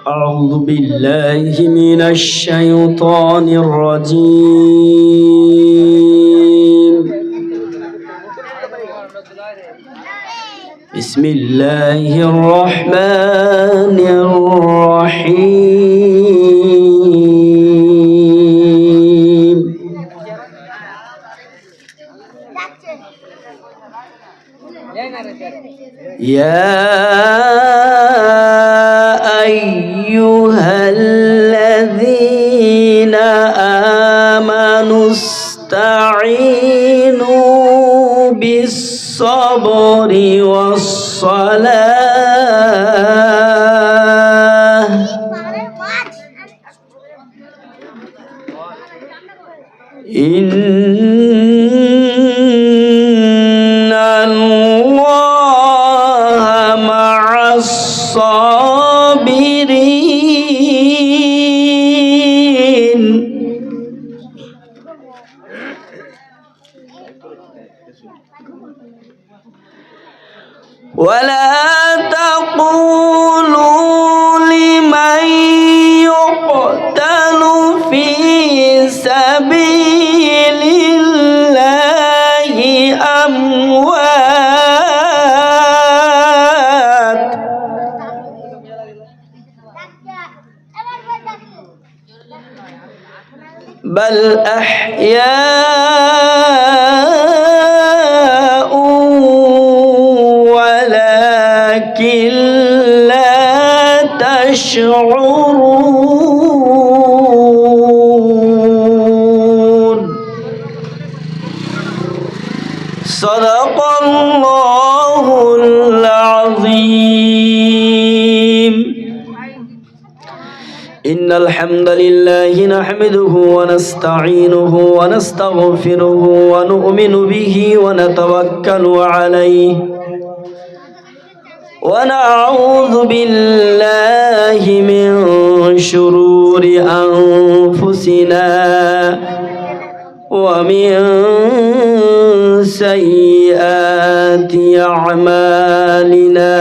أعوذ بالله من الشيطان الرجيم. بسم الله الرحمن الرحيم. يا أيها الذين آمنوا استعينوا بالصبر والصلاة إن الله مع الصابرين. ولا تقولوا لمن يقتل في سبيل الله أموات بل أحياء ولكن لا تشعرون. صدق الله العظيم. إن الحمد لله نحمده ونستعينه ونستغفره ونؤمن به ونتوكل عليه ونعوذ بالله من شرور أنفسنا ومن سيئات أعمالنا.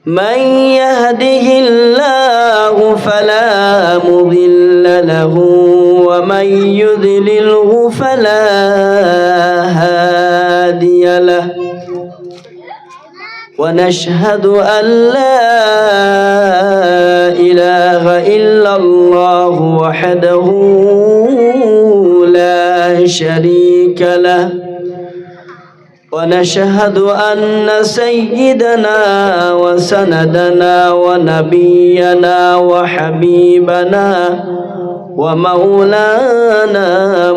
من يهده الله فلا مضل له ومن يضلله فلا هادي له. ونشهد أن لا إله إلا الله وحده لا شريك له. ونشهد أن سيدنا وسندنا ونبينا وحبيبنا ومولانا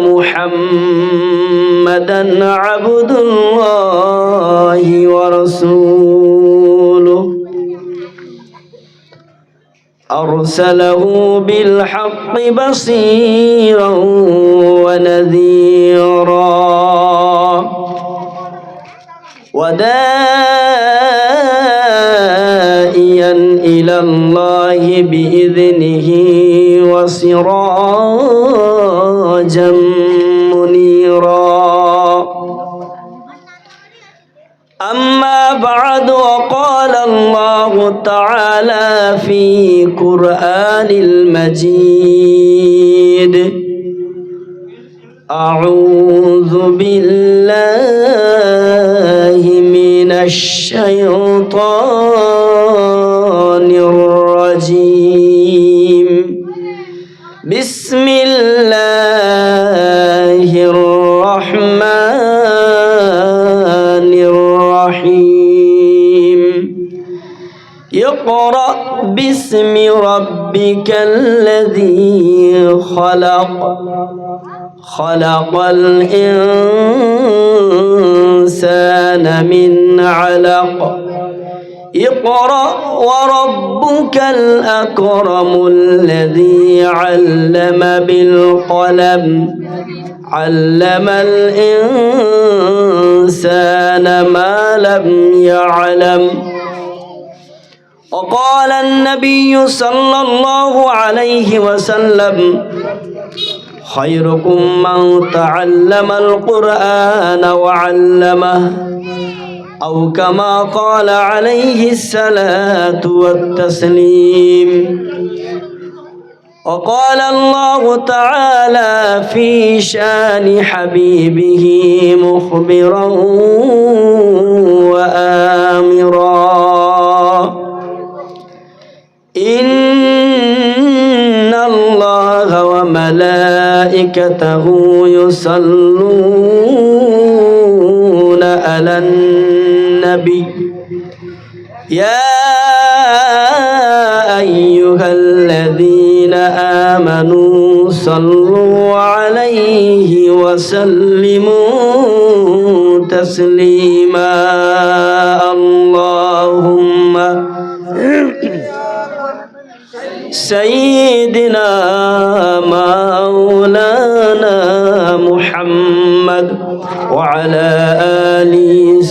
محمدا عبد الله ورسوله أرسله بالحق بصيرا ونذيرا وداعيا إلى الله بإذنه وسراجا منيرا. أما بعد وقال الله تعالى في قرآن المجيد أعوذ بالله من الشيطان الرجيم. بسم الله الرحمن الرحيم. اقرأ باسم ربك الذي خلق خلق الإنسان من علق. اقرأ وربك الأكرم الذي علم بالقلم علم الإنسان ما لم يعلم. وقال النبي صلى الله عليه وسلم خيركم من تعلم القرآن وعلمه أو كما قال عليه الصلاة والتسليم. وقال الله تعالى في شان حبيبه مخبرا وآمرا: إن الله وملائكته يصلون على النبي يا أيها الذين آمنوا صلوا عليه وسلموا تسليما. اللهم سيدنا مولانا محمد وعلى آل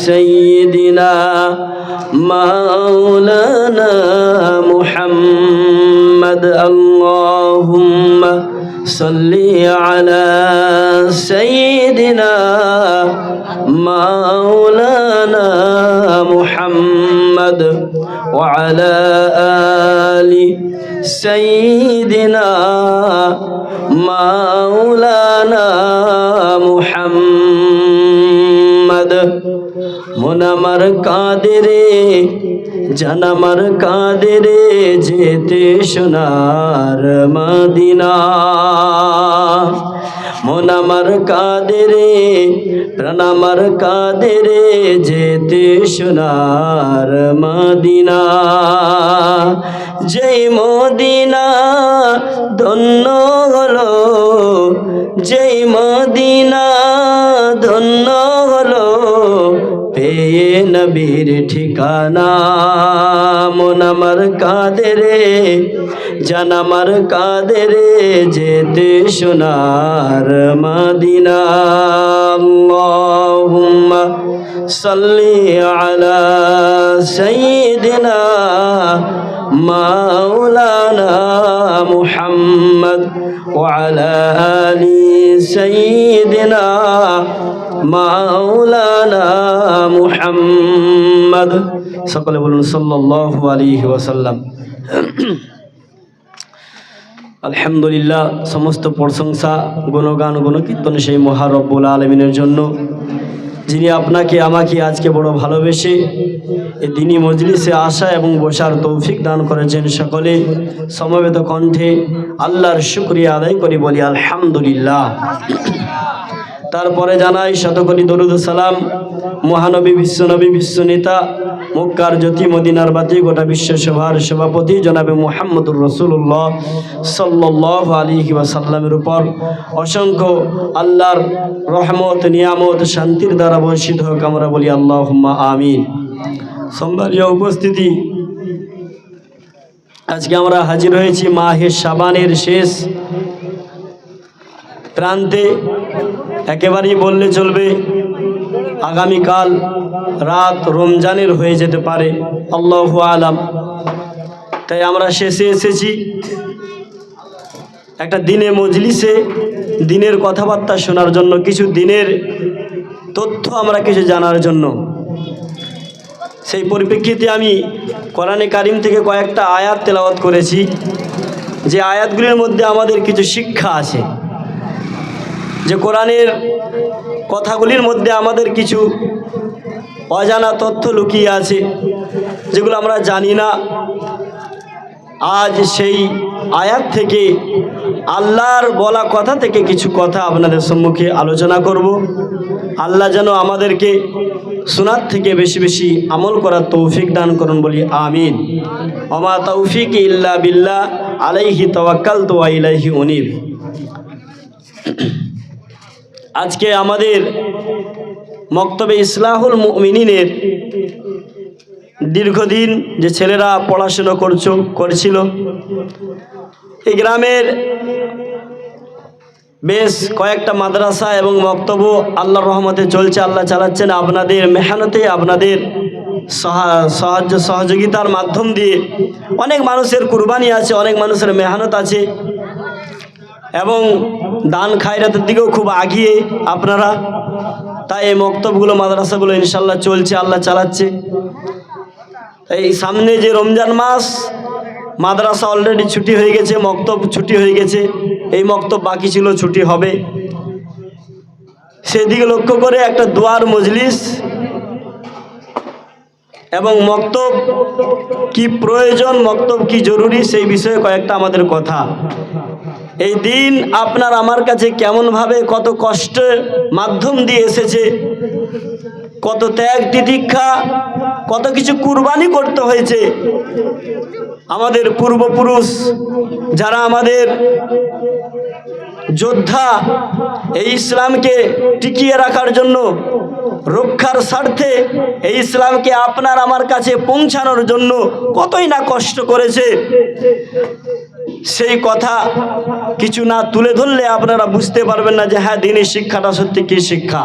سيدنا مولانا محمد. اللهم صل على سيدنا مولانا محمد وعلى آل سيدنا مولانا محمد. মন আমার কাঁদে রে, জান আমার কাঁদে রে, যেতে সোনার মদিনা। মন আমার কাঁদে রে, প্রাণ আমার কাঁদে রে, যেতে সোনার মদিনা। যেই মদিনা ধন্য হলো, যেই মদিনা ধন্য হলো পেয়ে নবীর ঠিকানা। মন আমার কাঁদে রে, জান আমার কাঁদে রে, যেতে সোনার মদিনা। আল্লাহুম্মা সাল্লি আলা সাইয়্যিদিনা মাওলানা মুহাম্মদ ওয়া আলা আলি সাইয়্যিদিনা মাওলানা মুহাম্মদ। সকলে বলুন সাল্লাল্লাহু আলাইহি ওয়াসাল্লাম। আলহামদুলিল্লাহ, সমস্ত প্রশংসা গুণগান গুণকীর্তন সেই মহা রব্বুল আলামিনের জন্য, যিনি আপনাকে আমাকে আজকে বড় ভালোবেসে এই দিনী মজলিসে আসা এবং বসার তৌফিক দান করেছেন। সকলে সমবেত কণ্ঠে আল্লাহর শুকরিয়া আদায় করি, বলি আলহামদুলিল্লাহ। তারপরে জানাই শতকোটি দরুদ সালাম মহানবী বিশ্বনবী বিশ্বনেতা মক্কার জ্যোতি মদিনার বাতি গোটা বিশ্ব সভার সভাপতি জনাবে মুহাম্মদুর রাসূলুল্লাহ সাল্লাল্লাহু আলাইহি ওয়াসাল্লামের উপর অসংখ্য আল্লাহর রহমত নিয়ামত শান্তির দ্বারা বর্ষিত হোক, আমরা বলি আল্লাহুম্মা আমিন। সম্মানীয় উপস্থিতি, আজকে আমরা হাজির হয়েছি মাহে শাবানের শেষ প্রান্তে। একেবারেই বললে চলবে, আগামীকাল রাত রমজানের হয়ে যেতে পারে, আল্লাহু আলাম। তাই আমরা শেষে এসেছি একটা দিনে মজলিসে দিনের কথাবার্তা শোনার জন্য, কিছু দিনের তথ্য আমরা কিছু জানার জন্য। সেই পরিপ্রেক্ষিতে আমি কোরআনে কারিম থেকে কয়েকটা আয়াত তেলাওয়াত করেছি, যে আয়াতগুলির মধ্যে আমাদের কিছু শিক্ষা আছে, যে কোরআনের কথাগুলির মধ্যে আমাদের কিছু অজানা তথ্য লুকিয়ে আছে, যেগুলো আমরা জানি না। আজ সেই আয়াত থেকে, আল্লাহর বলা কথা থেকে কিছু কথা আপনাদের সম্মুখে আলোচনা করব। আল্লাহ যেন আমাদেরকে শোনার থেকে বেশি বেশি আমল করার তৌফিক দান করুন, বলি আমিন। ওমা তৌফিক ইল্লা বিল্লাহ, আলাইহি তাওয়াক্কালতু ওয়া ইলাইহি উনীব। আজকে আমাদের মক্তবে ইসলাহুল মুমিনিনের দীর্ঘদিন যে ছেলেরা পড়াশুনো করছিল, এই গ্রামের বেশ কয়েকটা মাদ্রাসা এবং মক্তব আল্লাহর রহমতে চলছে, আল্লাহ চালাচ্ছেন। আপনাদের মেহনতে, আপনাদের সাহায্য সহযোগিতার মাধ্যম দিয়ে অনেক মানুষের কুরবানি আছে, অনেক মানুষের মেহনত আছে, এবং দান খায়রাতের দিকেও খুব আগিয়ে আপনারা। তাই এই মক্তবগুলো মাদ্রাসাগুলো ইনশাল্লাহ চলছে, আল্লাহ চালাচ্ছে। এই সামনে যে রমজান মাস, মাদ্রাসা অলরেডি ছুটি হয়ে গেছে, মক্তব ছুটি হয়ে গেছে, এই মক্তব বাকি ছিল, ছুটি হবে। সেদিকে লক্ষ্য করে একটা দোয়ার মজলিস এবং মক্তব কি প্রয়োজন, মক্তব কি জরুরি, সেই বিষয়ে কয়েকটা আমাদের কথা। এই দিন আপনার আমার কাছে কেমনভাবে কত কষ্টের মাধ্যম দিয়ে এসেছে, কত ত্যাগ তিতিক্ষা, কত কিছু কুরবানি করতে হয়েছে। আমাদের পূর্বপুরুষ যারা আমাদের যোদ্ধা, এই ইসলামকে টিকিয়ে রাখার জন্য, রক্ষার স্বার্থে এই ইসলামকে আপনার আমার কাছে পৌঁছানোর জন্য কতই না কষ্ট করেছে, সেই কথা কিছু না তুলে ধরলে আপনারা বুঝতে পারবেন না যে হ্যাঁ, দিনের শিক্ষাটা সত্যি কি শিক্ষা।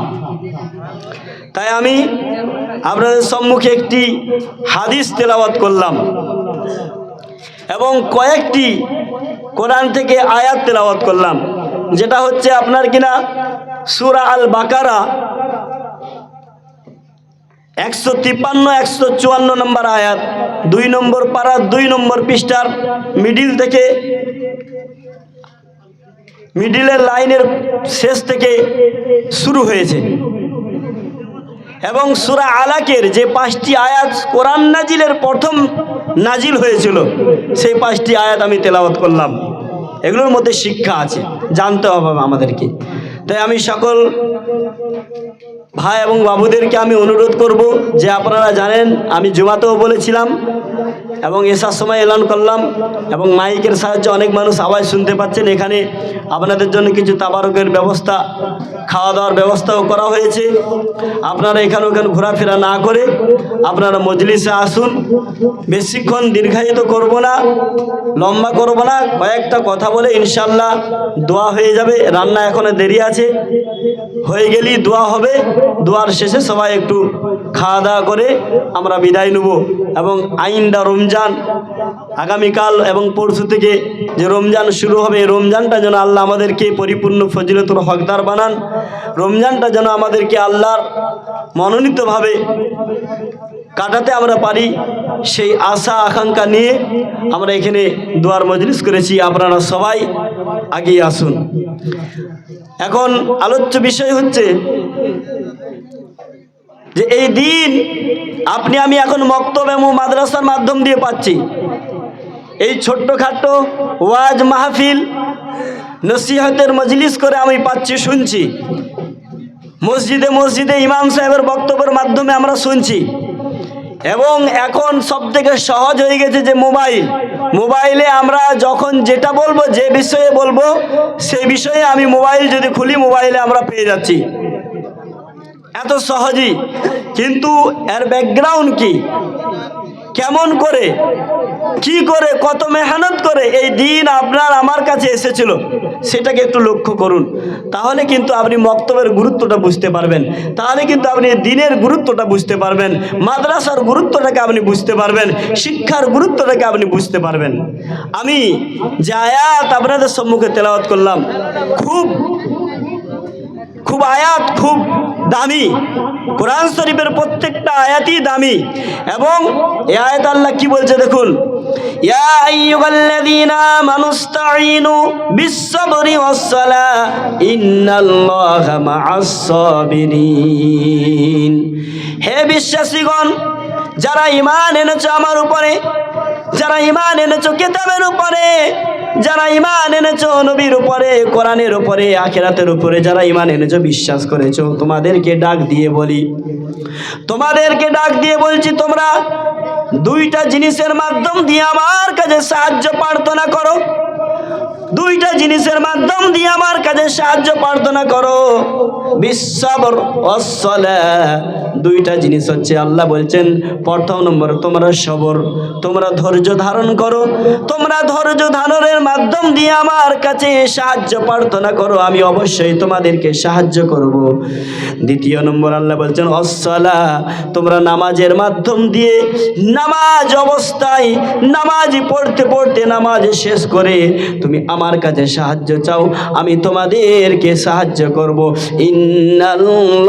তাই আমি আপনাদের সম্মুখে একটি হাদিস তেলাওয়াত করলাম এবং কয়েকটি কোরআন থেকে আয়াত তেলাওয়াত করলাম, যেটা হচ্ছে আপনার কিনা সূরা আল বাকারা 153-154 নম্বর আয়াত, 2 নম্বর পারা 2 নম্বর পৃষ্ঠার মিডিল থেকে, মিডিলের লাইনের শেষ থেকে শুরু হয়েছে। এবং সূরা আলাকের যে 5টি আয়াত কোরআন নাজিলের প্রথম নাজিল হয়েছিল, সেই 5টি আয়াত আমি তেলাওয়াত করলাম। এগুলোর মধ্যে শিক্ষা আছে, জানতে হবে আমাদেরকে। তাই আমি সকল ভাই এবং বাবুদেরকে আমি অনুরোধ করব যে আপনারা জানেন আমি জুমাতেও বলেছিলাম এবং এসার সময় এলান করলাম, এবং মাইকের সাহায্যে অনেক মানুষ আওয়াজ শুনতে পাচ্ছেন। এখানে আপনাদের জন্য কিছু তাবারকের ব্যবস্থা, খাওয়া দাওয়ার ব্যবস্থাও করা হয়েছে। আপনারা এখানে ওখানে ঘোরাফেরা না করে আপনারা মজলিসে আসুন। বেশিক্ষণ দীর্ঘায়িত করব না, লম্বা করব না, কয়েকটা কথা বলে ইনশাল্লাহ দোয়া হয়ে যাবে। রান্না এখনো দেরি আছে, হয়ে গেলেই দোয়া হবে। দোয়ার শেষে সবাই একটু খাওয়া দাওয়া করে আমরা বিদায় নেব। এবং আইন্দা রমজান আগামীকাল এবং পরশু থেকে যে রমজান শুরু হবে, এই রমজানটা যেন আল্লাহ আমাদেরকে পরিপূর্ণ ফজিলতুল হকদার বানান। রমজানটা যেন আমাদেরকে আল্লাহর মনোনীতভাবে কাটাতে আমরা পারি, সেই আশা আকাঙ্ক্ষা নিয়ে আমরা এখানে দোয়ার মজলিস করেছি। আপনারা সবাই এগিয়ে আসুন। এখন আলোচ্য বিষয় হচ্ছে যে এই দিন আপনি আমি এখন মক্তব এবং মাদ্রাসার মাধ্যম দিয়ে পাচ্ছি। এই ছোট্টখাটো ওয়াজ মাহফিল, নসিহতের মজলিস করে আমি পাচ্ছি, শুনছি। মসজিদে মসজিদে ইমাম সাহেবের বক্তব্যের মাধ্যমে আমরা শুনছি। এবং এখন সব থেকে সহজ হয়ে গেছে যে মোবাইলে আমরা যখন যেটা বলবো, যে বিষয়ে বলবো, সেই বিষয়ে আমি মোবাইল যদি খুলি, মোবাইলে আমরা পেয়ে যাচ্ছি এত সহজেই। কিন্তু এর ব্যাকগ্রাউন্ড কি, কেমন করে, কি করে, কত মেহনত করে এই দিন আপনার আমার কাছে এসেছিল, সেটাকে একটু লক্ষ্য করুন। তাহলে কিন্তু আপনি মক্তবের গুরুত্বটা বুঝতে পারবেন, তাহলে কিন্তু আপনি দিনের গুরুত্বটা বুঝতে পারবেন, মাদ্রাসার গুরুত্বটাকে আপনি বুঝতে পারবেন, শিক্ষার গুরুত্বটাকে আপনি বুঝতে পারবেন। আমি যে আয়াত আপনাদের সম্মুখে তেলাওয়াত করলাম, খুব আয়াত খুব দামি। কোরআন শরীফের প্রত্যেকটা আয়াতই দামি। এবং এই আয়াত আল্লাহ কি বলছে দেখুন, ইয়া আইয়ুহাল্লাযীনা আমানুস্তাঈনু বিস-সাবরি ওয়াস-সালাহ ইন্নাল্লাহা মা'আস-সাবিরিন। হে বিশ্বাসীগণ, যারা ঈমান এনেছো আমার উপরে, যারা ঈমান এনেছো কিতাবের উপরে, যারা ঈমান এনেছো নবীর উপরে, কোরআনের উপরে, আখিরাতের উপরে, যারা ঈমান এনেছো, বিশ্বাস করেছো, তোমাদেরকে ডাক দিয়ে বলছি তোমরা 2টা জিনিসের মাধ্যম দিয়ে আমার কাছে সাহায্য প্রার্থনা করো। 2টা জিনিসের মাধ্যম দিয়ে আমার কাছে সাহায্য প্রার্থনা করো। বিস-সাবর ওয়াস-সালাহ, 2টা জিনিস হচ্ছে আল্লাহ বলছেন, প্রথম নম্বর তোমরা সবর, তোমরা ধৈর্য ধারণ করো। তোমরা ধৈর্য ধারণের মাধ্যম দিয়ে আমার কাছে সাহায্য প্রার্থনা করো, আমি অবশ্যই তোমাদেরকে সাহায্য করব। 2 নম্বর আল্লাহ বলছেন ওয়াস-সালাহ, তোমরা নামাজের মাধ্যম দিয়ে, নামাজ অবস্থায় নামাজ পড়তে পড়তে নামাজ শেষ করে তুমি আমার কাছে কাছে সাহায্য চাও, আমি তোমাদেরকে সাহায্য করব। ইন্নাল্লাহা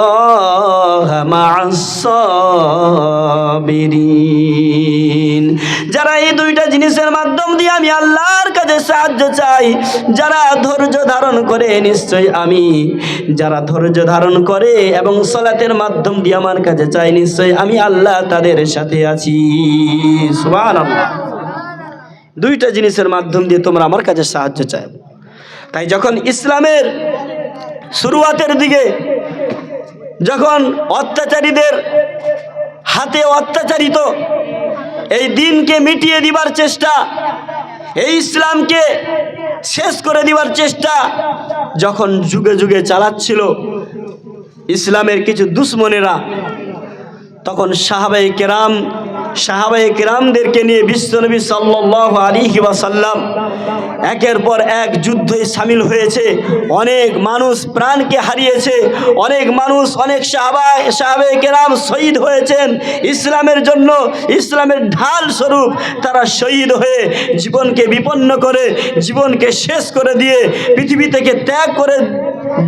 মা'আস সাবিরিন। যারা এই দুইটা জিনিসের মাধ্যম দিয়ে আমি আল্লাহর কাছে সাহায্য চাই, যারা ধৈর্য ধারণ করে, নিশ্চয়ই আমি, যারা ধৈর্য ধারণ করে এবং সালাতের মাধ্যম দিয়ে আমার কাছে চাই, নিশ্চয়ই আমি আল্লাহ তাদের সাথে আছি। সুবহানাল্লাহ। দুইটা জিনিসের মাধ্যম দিয়ে তোমরা আমার কাছে সাহায্য চাই। তাই যখন ইসলামের শুরুয়াতের দিকে যখন অত্যাচারীদের হাতে অত্যাচারিত এই দিনকে মিটিয়ে দিবার চেষ্টা, এই ইসলামকে শেষ করে দিবার চেষ্টা যখন যুগে যুগে চালাচ্ছিল ইসলামের কিছু দুশ্মনেরা, তখন সাহাবায়ে কেরামদেরকে নিয়ে বিশ্বনবী সাল্লাল্লাহু আলাইহি ওয়াসাল্লাম একের পর এক যুদ্ধে শামিল হয়েছে। অনেক মানুষ প্রাণকে হারিয়েছে, অনেক মানুষ, অনেক সাহাবায়ে কেরাম শহীদ হয়েছেন ইসলামের জন্য। ইসলামের ঢাল স্বরূপ তারা শহীদ হয়ে জীবনকে বিপন্ন করে, জীবনকে শেষ করে দিয়ে, পৃথিবী থেকে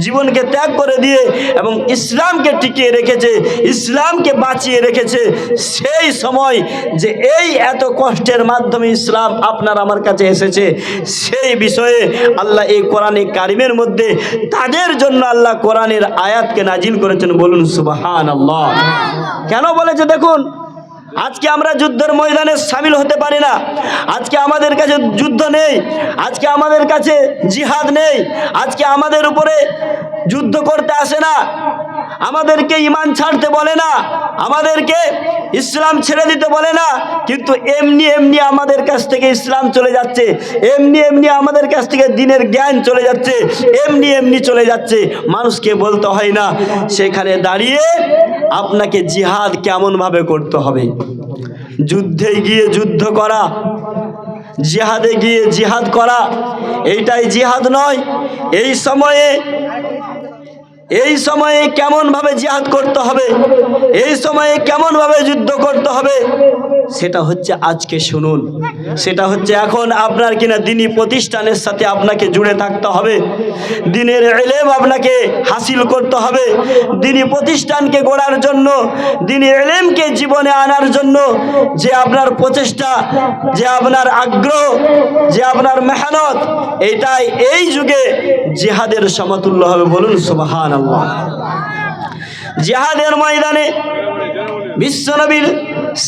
জীবনকে ত্যাগ করে দিয়ে এবং ইসলামকে টিকিয়ে রেখেছে, ইসলামকে বাঁচিয়ে রেখেছে। সেই সময় যে এই এত কষ্টের মাধ্যমে ইসলাম আপনার আমার কাছে এসেছে, সেই বিষয়ে আল্লাহ এই কোরআনে কারিমের মধ্যে তাদের জন্য আল্লাহ কোরআনের আয়াতকে নাজিল করেছেন। বলুন সুবহানাল্লাহ। কেন বলেছে দেখুন, আজকে আমরা যুদ্ধের ময়দানে শামিল হতে পারি না, আজকে আমাদের কাছে যুদ্ধ নেই, আজকে আমাদের কাছে জিহাদ নেই, আজকে আমাদের উপরে যুদ্ধ করতে আসে না, আমাদেরকে ঈমান ছাড়তে বলে না, আমাদেরকে ইসলাম ছেড়ে দিতে বলে না, কিন্তু এমনি এমনি আমাদের কাছ থেকে ইসলাম চলে যাচ্ছে, এমনি এমনি আমাদের কাছ থেকে দ্বীনের জ্ঞান চলে যাচ্ছে, এমনি এমনি চলে যাচ্ছে, মানুষকে বলতে হয় না। সেখানে দাঁড়িয়ে আপনাকে জিহাদ কেমনভাবে করতে হবে, যুদ্ধে গিয়ে যুদ্ধ করা, জিহাদে গিয়ে জিহাদ করা, এইটাই জিহাদ নয়। এই সময়ে কেমনভাবে জিহাদ করতে হবে, এই সময়ে কেমনভাবে যুদ্ধ করতে হবে, সেটা হচ্ছে আজকে শুনুন। সেটা হচ্ছে এখন আপনার কিনা দ্বীনি প্রতিষ্ঠানের সাথে আপনাকে জুড়ে থাকতে হবে, দ্বীনের ইলম আপনাকে হাসিল করতে হবে। দ্বীনি প্রতিষ্ঠানকে গড়ার জন্য, দ্বীনি ইলমকে জীবনে আনার জন্য যে আপনার প্রচেষ্টা, যে আপনার আগ্রহ, যে আপনার মেহনত, এটাই এই যুগে জিহাদের সমতুল্য হবে। বলুন সুবহানাল্লাহ। জিহাদের ময়দানে বিশ্বনবীর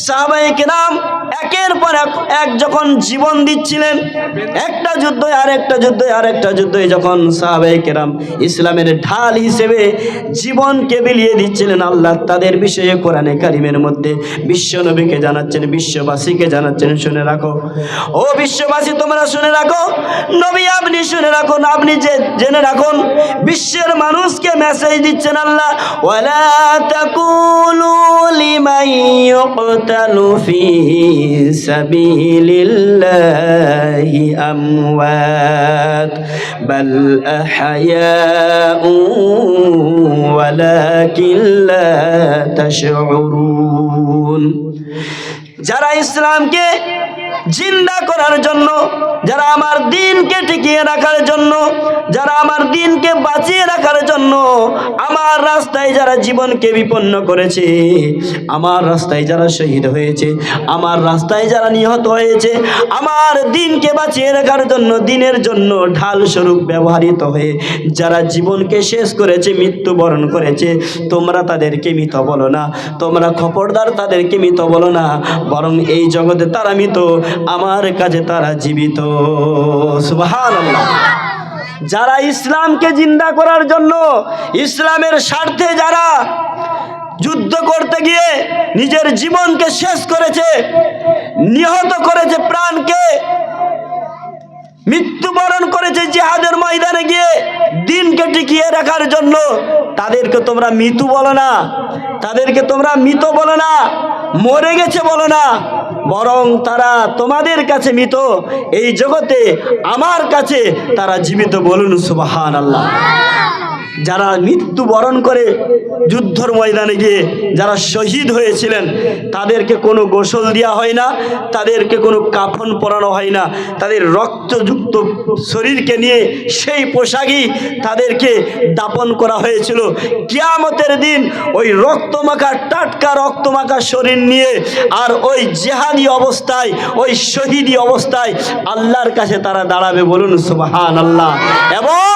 সাহাবায়ে কেরাম একের পর এক যখন জীবন দিচ্ছিলেন, একটা যুদ্ধ আরেকটা যুদ্ধ আরেকটা যুদ্ধে যখন সাহাবায়ে কেরাম ইসলামের ঢাল হিসেবে জীবনকে বিলিয়ে দিচ্ছিলেন, আল্লাহ তাদের বিষয়ে কোরআনে কারিমের মধ্যে বিশ্বনবীকে জানাচ্ছেন, বিশ্ববাসীকে জানাচ্ছেন, শুনে রাখো ও বিশ্ববাসী, তোমরা শুনে রাখো, নবী আপনি শুনে রাখুন, আপনি জেনে রাখুন, বিশ্বের মানুষকে মেসেজ দিচ্ছেন আল্লাহ, ওয়ালা তাকুলু লিমান ইউকতালু ফি সাবিলিল্লাহি আমওয়াত বাল আহয়াউ ওয়ালাকিন লা তাশউরুন। যারা ইসলামকে জিন্দা করার জন্য, যারা আমার দ্বীনকে টিকিয়ে রাখার জন্য, যারা আমার দ্বীনকে বাঁচিয়ে রাখার জন্য আমার রাস্তায় যারা জীবনকে বিপন্ন করেছে, আমার রাস্তায় যারা শহীদ হয়েছে, আমার রাস্তায় যারা নিহত হয়েছে, আমার দ্বীনকে বাঁচিয়ে রাখার জন্য, দ্বীনের জন্য ঢাল স্বরূপ ব্যবহৃত হয়ে যারা জীবনকে শেষ করেছে, মৃত্যুবরণ করেছে, তোমরা তাদেরকে মৃত বলো না, তোমরা খবরদার তাদেরকে মৃত বলো না, বরং এই জগতে তারা মৃত, আমার কাছে তারা জীবিত। সুবহানাল্লাহ। যারা ইসলামকে জিন্দা করার জন্য, ইসলামের স্বার্থে যারা যুদ্ধ করতে গিয়ে নিজের জীবনকে শেষ করেছে, নিহত করেছে, প্রাণকে মৃত্যুবরণ করেছে জিহাদের ময়দানে গিয়ে দ্বীনকে টিকিয়ে রাখার জন্য, তাদেরকে তোমরা মৃত্যু বলো না, তাদেরকে তোমরা মৃত বলো না, মরে গেছে বলো না, বরং তারা তোমাদের কাছে মৃত, এই জগতে আমার কাছে তারা জীবিত। বলুন সুবহানাল্লাহ। যারা মৃত্যুবরণ করে যুদ্ধর ময়দানে গিয়ে যারা শহীদ হয়েছিলেন, তাদেরকে কোনো গোসল দেওয়া হয় না, তাদেরকে কোনো কাফন পরানো হয় না, তাদের রক্তযুক্ত শরীরকে নিয়ে সেই পোশাকই তাদেরকে দাপন করা হয়েছিল। কিয়ামতের দিন ওই রক্তমাখা, টাটকা রক্তমাখা শরীর নিয়ে আর ওই জেহাদি অবস্থায়, ওই শহীদি অবস্থায় আল্লাহর কাছে তারা দাঁড়াবে, বলুন সুবহানাল্লাহ। এবং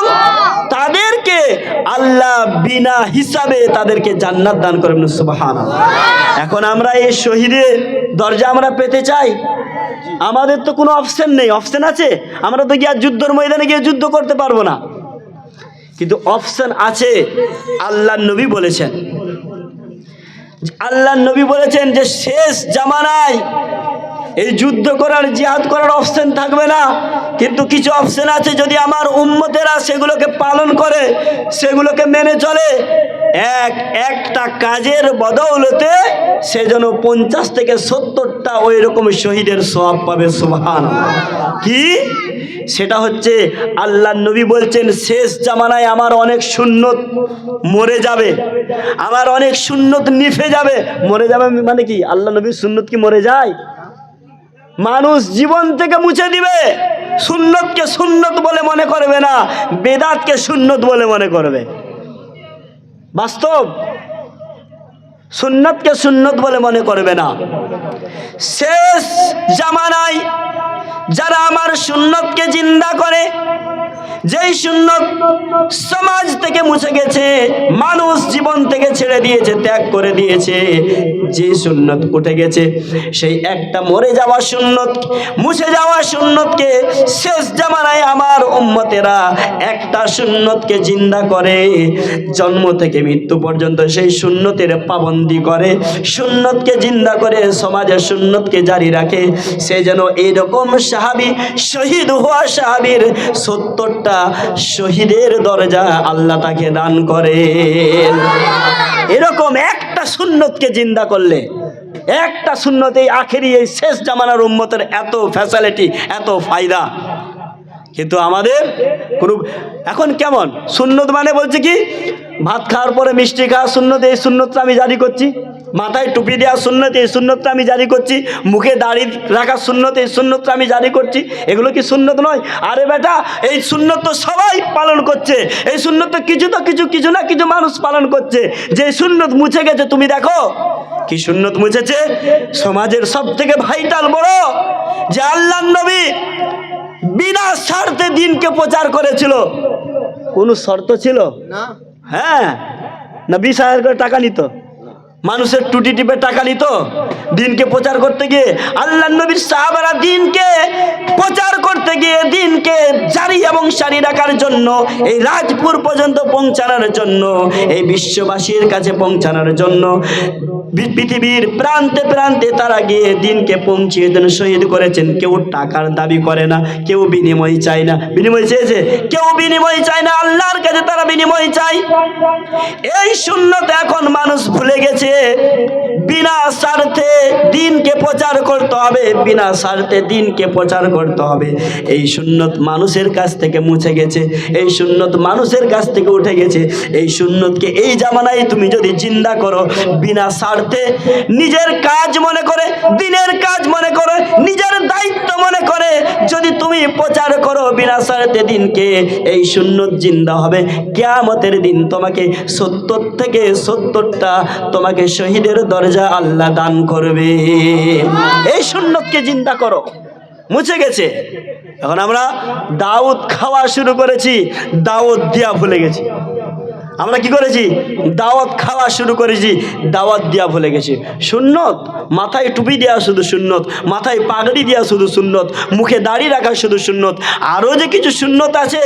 তাদেরকে আল্লাহ বিনা হিসাবে তাদেরকে জান্নাত দান করবেন, সুবহানাল্লাহ। এখন আমরা এই শহীদের দরজা আমরা পেতে চাই, আমাদের তো কোনো অপশন নেই। অপশন আছে? আমরা তো গিয়ে যুদ্ধের ময়দানে গিয়ে যুদ্ধ করতে পারবো না, কিন্তু অপশন আছে। আল্লাহর নবী বলেছেন, আল্লাহর নবী বলেছেন যে শেষ জামানায় এই যুদ্ধ করার, জিহাদ করার অপশন থাকবে না, কিন্তু কিছু অপশন আছে। যদি আমার উম্মতেরা সেগুলোকে পালন করে, সেগুলোকে মেনে চলে, একটা কাজের বদৌলতে সে যেন 50 থেকে 70টা ওই রকম শহীদের সওয়াব পাবে, সুবহানাল্লাহ। কি সেটা হচ্ছে, আল্লাহর নবী বলছেন শেষ জামানায় আমার অনেক সুন্নত মরে যাবে, আমার অনেক সুন্নত নিভে যাবে। মরে যাবে মানে কি? আল্লাহ নবীর সুন্নত কি মরে যায়? মানুষ জীবন থেকে মুছে দিবে। সুন্নতকে সুন্নত বলে মনে করবে না, বেদাতকে সুন্নত বলে মনে করবে। বাস্তব, সুন্নতকে সুন্নত বলে মনে করবে না। শেষ জামানায় যারা আমার সুন্নতকে জিন্দা করে, যেই সুন্নত সমাজ থেকে মুছে গেছে, মানুষ জীবন থেকে ছেড়ে দিয়েছে, ত্যাগ করে দিয়েছে, যে সুন্নত উঠে গেছে, সেই একটা মরে যাওয়া সুন্নত, মুছে যাওয়া সুন্নতকে শেষ জামানায় আমার উম্মতেরা একটা সুন্নতকে জিন্দা করে, জন্ম থেকে মৃত্যু পর্যন্ত সেই সুন্নতের পাবন্দি করে, সুন্নতকে জিন্দা করে সমাজের সুন্নতকে জারি রাখে। সে যেন এইরকম সাহাবী, শহীদ হওয়া সাহাবীর 70টা শহীদের দরজা আল্লাহ তাকে দান করে। এরকম একটা সুন্নতকে জিন্দা করলে, একটা সুন্নত, এই আখেরি এই শেষ জামানার উম্মতের এত ফ্যাসিলিটি, এত ফায়দা। কিন্তু আমাদের কোনো এখন কেমন সুন্নত মানে বলছে কি, ভাত খাওয়ার পরে মিষ্টি খাওয়া সুন্নত, এই সুন্নতটা আমি জারি করছি। মাথায় টুপি দেওয়া সুন্নত, এই সুন্নতটা আমি জারি করছি। মুখে দাড়ি রাখা সুন্নত, এই সুন্নতটা আমি জারি করছি। এগুলো কি সুন্নত নয়? আরে বেটা, এই সুন্নত তো সবাই পালন করছে। এই সুন্নত তো কিছু না কিছু মানুষ পালন করছে। যে সুন্নত মুছে গেছে, তুমি দেখো কি সুন্নত মুছেছে। সমাজের সব থেকে ভাইটাল বড় যে আল্লাহর নবী বিনা স্বার্থে দিনকে প্রচার করেছিল। কোনো শর্ত ছিল না? হ্যাঁ না, 20,000 করে টাকা নিত, মানুষের টুটি টিপে টাকা নিত দিনকে প্রচার করতে গিয়ে। আল্লাহর নবীর সাহাবারা দিনকে প্রচার করতে গিয়ে, দিনকে জারি এবং সারি রাখার জন্য, এই রাজপুর পর্যন্ত পৌঁছানোর জন্য, এই বিশ্ববাসীর কাছে পৌঁছানোর জন্য পৃথিবীর প্রান্তে প্রান্তে তারা গিয়ে দিনকে পৌঁছিয়ে দেন, শহীদ করেছেন। কেউ টাকার দাবি করে না, কেউ বিনিময় চায় না। বিনিময় চেয়েছে? কেউ বিনিময় চায় না, আল্লাহর কাছে তারা বিনিময় চায়। এই সুন্নত এখন মানুষ ভুলে গেছে। বিনা স্বার্থে দিনকে প্রচার করতে হবে, বিনা স্বার্থে দিনকে প্রচার করতে হবে। এই সুন্নত মানুষের কাছ থেকে মুছে গেছে, এই সুন্নত মানুষের কাছ থেকে উঠে গেছে। এই সুন্নতকে এই জামানায় তুমি যদি জিন্দা করো, বিনা স্বার্থে নিজের কাজ মনে করে, দিনের কাজ মনে করে, নিজের দায়িত্ব মনে করে যদি তুমি প্রচার করো বিনা স্বার্থে দিনকে, এই সুন্নত জিন্দা হবে। কিয়ামতের দিন তোমাকে 70 থেকে 70টা তোমাকে শহীদের দরজা আল্লাহ দান করবে। এই সুন্নতকে জিন্দা করো। মুছে গেছে, এখন আমরা দাওয়াত খাওয়া শুরু করেছি, দাওয়াত দিয়া ভুলে গেছি। আমরা কি করেছি? দাওয়াত খাওয়া শুরু করেছি, দাওয়াত দেওয়া ভুলে গেছি। সুন্নত, মাথায় টুপি দেওয়া শুধু সুন্নত, মাথায় পাগড়ি দেওয়া শুধু সুন্নত, মুখে দাড়ি রাখা শুধু সুন্নত। আরও যে কিছু সুন্নত আছে,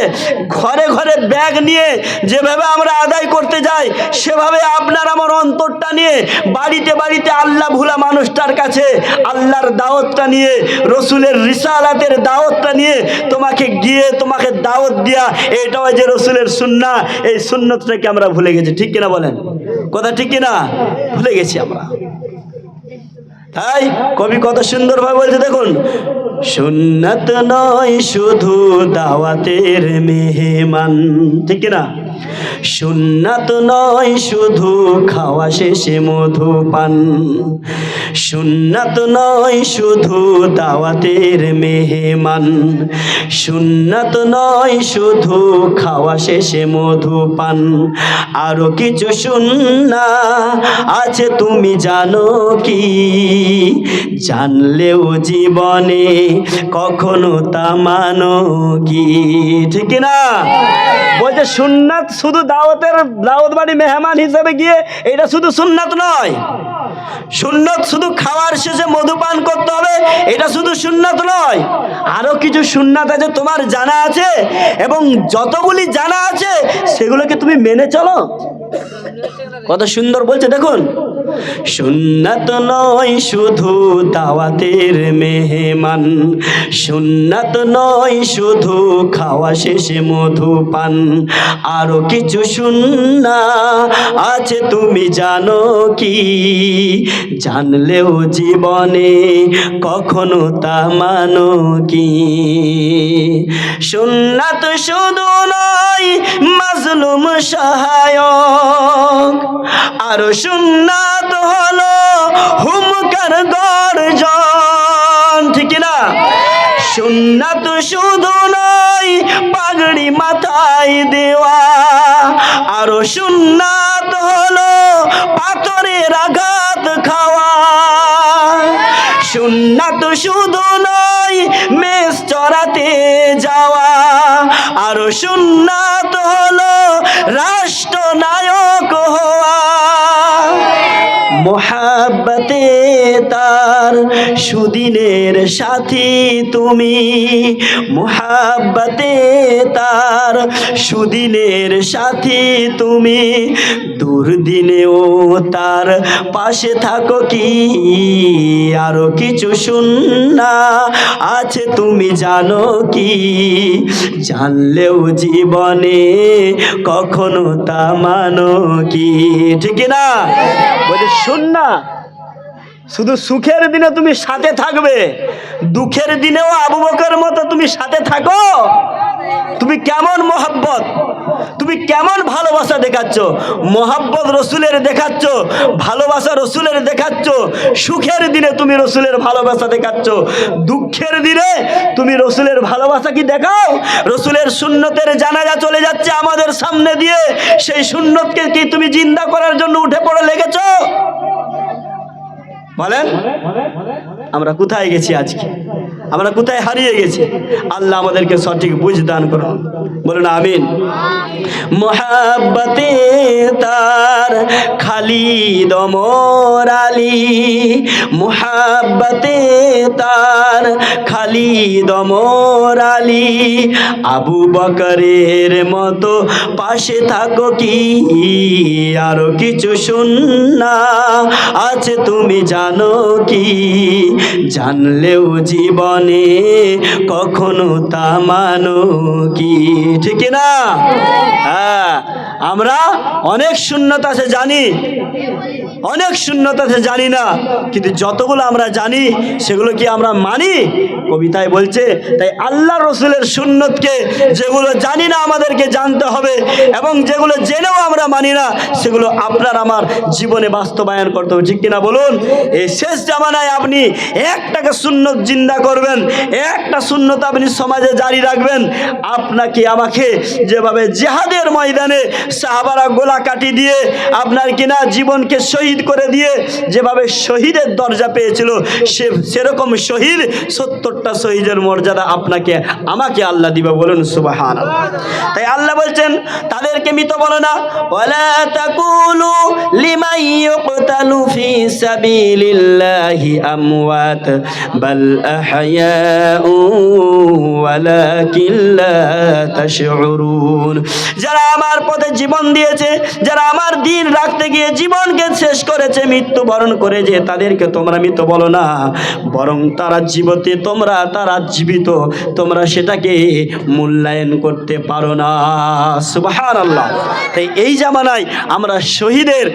ঘরে ঘরে ব্যাগ নিয়ে যেভাবে আমরা আদায় করতে যাই, সেভাবে আপনার আমার অন্তরটা নিয়ে বাড়িতে বাড়িতে আল্লাহ ভুলা মানুষটার কাছে আল্লাহর দাওয়াতটা নিয়ে, রসুলের রিসালাতের দাওয়াতটা নিয়ে তোমাকে গিয়ে তোমাকে দাওয়াত দেওয়া, এটাও যে রসুলের সুন্নাহ। এই সুন্নতটা আমরা ভুলে গেছি, ঠিক কিনা বলেন? কথা ঠিক কিনা? ভুলে গেছি আমরা। তাই কবি কত সুন্দর ভাবে বলছে, দেখুন, সুন্নাত নয় শুধু দাওয়াতের মেহমান, ঠিক কিনা? সুন্নাত নয় শুধু খাওয়া শেষে মধুপান, সুন্নাত নয় শুধু দাওয়াতের মেহমান, সুন্নাত নয় শুধু খাওয়া শেষে মধুপান, আরো কিছু সুন্নাত আছে তুমি জানো কি? জানলেও জীবনে কখনো তা মানো কি? ঠিক না? বলছে সুন্নাত শুধু দাওয়াত বাড়ি মেহমান হিসেবে গিয়ে এটা শুধু সুন্নাত নয়, সুন্নাত শুধু খাওয়ার শেষে মধুপান করতে হবে এটা শুধু সুন্নাত নয়, আরো কিছু সুন্নাত আছে তোমার জানা আছে, এবং যতগুলি জানা আছে সেগুলোকে তুমি মেনে চলো। কত সুন্দর বলছে দেখুন, সুন্নাত নয় শুধু দাওয়াতের মেহমান, সুন্নাত নয় শুধু খাওয়া শেষে মধুপান, আরো কিছু সুন্নাত আছে তুমি জানো কি? জানলেও জীবনে কখনো তা মানো কি? সুন্নাত শুধু নয় মাজলুম সহায়ক, আরো সুন্নাত হলো হুমকার গর্জন। ঠিক না? সুন্নাত শুধু নয় পাগড়ি মাথায় দেওয়া, আরো সুন্নাত হলো পাথরের আঘাত খাওয়া। সুন্নাত শুধু নয় মেষ চড়াতে যাওয়া, আরো সুন্নাত হলো রাষ্ট্রনায়ক হওয়া। মোহাব্বতে তার সুদিনের সাথী তুমি, মোহাব্বতে তার সুদিনের সাথী তুমি, দুর্দিনেও তার পাশে থাকো কি? আরো কিছু সুন্নাত আছে তুমি জানো কি? জানলেও জীবনে কখনো তা মানো কি? ঠিক না? বলে সুন্নাত শুধু সুখের দিনে তুমি সাথে থাকবে, দুঃখের দিনেও আবু বকরের মতো তুমি সাথে থাকো। তুমি কেমন মোহাব্বত, তুমি কেমন ভালোবাসা দেখাচ্ছ? মোহাব্বত রসুলের দেখাচ্ছ, ভালোবাসা রসুলের দেখাচ্ছ। সুখের দিনে তুমি রসুলের ভালোবাসা দেখাচ্ছ, দুঃখের দিনে তুমি রসুলের ভালোবাসা কি দেখাও? রসুলের সুন্নতের জানাজা চলে যাচ্ছে আমাদের সামনে দিয়ে, সেই সুন্নতকে কি তুমি জিন্দা করার জন্য উঠে পড়ে লেগেছ? বলেন আমরা কোথায় গেছি আজকে? আমরা কোথায় হারিয়ে গেছি? আল্লাহ আমাদেরকে সঠিক বুঝ দান করুন, বলুন আমিন। মোহাব্বতে তার খালিদ ওমর আলী, মোহাব্বতে তার খালিদ ওমর আলী, আবু বকরের মতো পাশে থাকো কি? আরো কিছু সুন্নাত আছে তুমি জানো কি? জানলেও জীবনে কখনো তা মানো কি? ঠিক না? হ্যাঁ, আমরা অনেক সুন্নাত আছে জানি, অনেক সুন্নাত আছে জানি না, কিন্তু যতগুলো আমরা জানি সেগুলো কি আমরা মানি? কবিতায় বলছে তাই আল্লাহ রসুলের সুন্নতকে যেগুলো জানি না আমাদেরকে জানতে হবে, এবং যেগুলো জেনেও আমরা মানি না সেগুলো আপনার আমার জীবনে বাস্তবায়ন করতে হবে। ঠিক কিনা বলুন? এই শেষ জামানায় আপনি একটাকে সুন্নত জিন্দা করবেন, একটা সুন্নত আপনি সমাজে জারি রাখবেন, আপনাকে আমাকে যেভাবে জিহাদের ময়দানে সাহাবারা গোলা কাটি দিয়ে আপনার কিনা জীবনকে শহীদ করে দিয়ে যেভাবে শহীদের দরজা পেয়েছিল, সেরকম শহীদ 70টা শহীদের মর্যাদা আপনাকে আমাকে আল্লাহ দিবে। বলুন সুবহানাল্লাহ। তাই আল্লাহ বলছেন তাদেরকে মৃত বলো না, ওয়ালা তাকুলু লিমান ইউকতালু ফি সাবিলিল্লাহি আমওয়াত বাল আহইয়াউ ওয়ালাকিন লা তাশউরুন। যারা আমার পথে জীবন দিয়েছে, যারা আমার দিন রাখতে গিয়ে জীবনকে শেষ করেছে, মৃত্যুবরণ করেছে, তাদেরকে তোমরা মৃত বলো না, বরং তারা তারা জীবিত, তোমরা সেটাকে মূল্যায়ন করতে পারো না। সুবহানাল্লাহ। তাই এই জামানায় আমরা শহীদের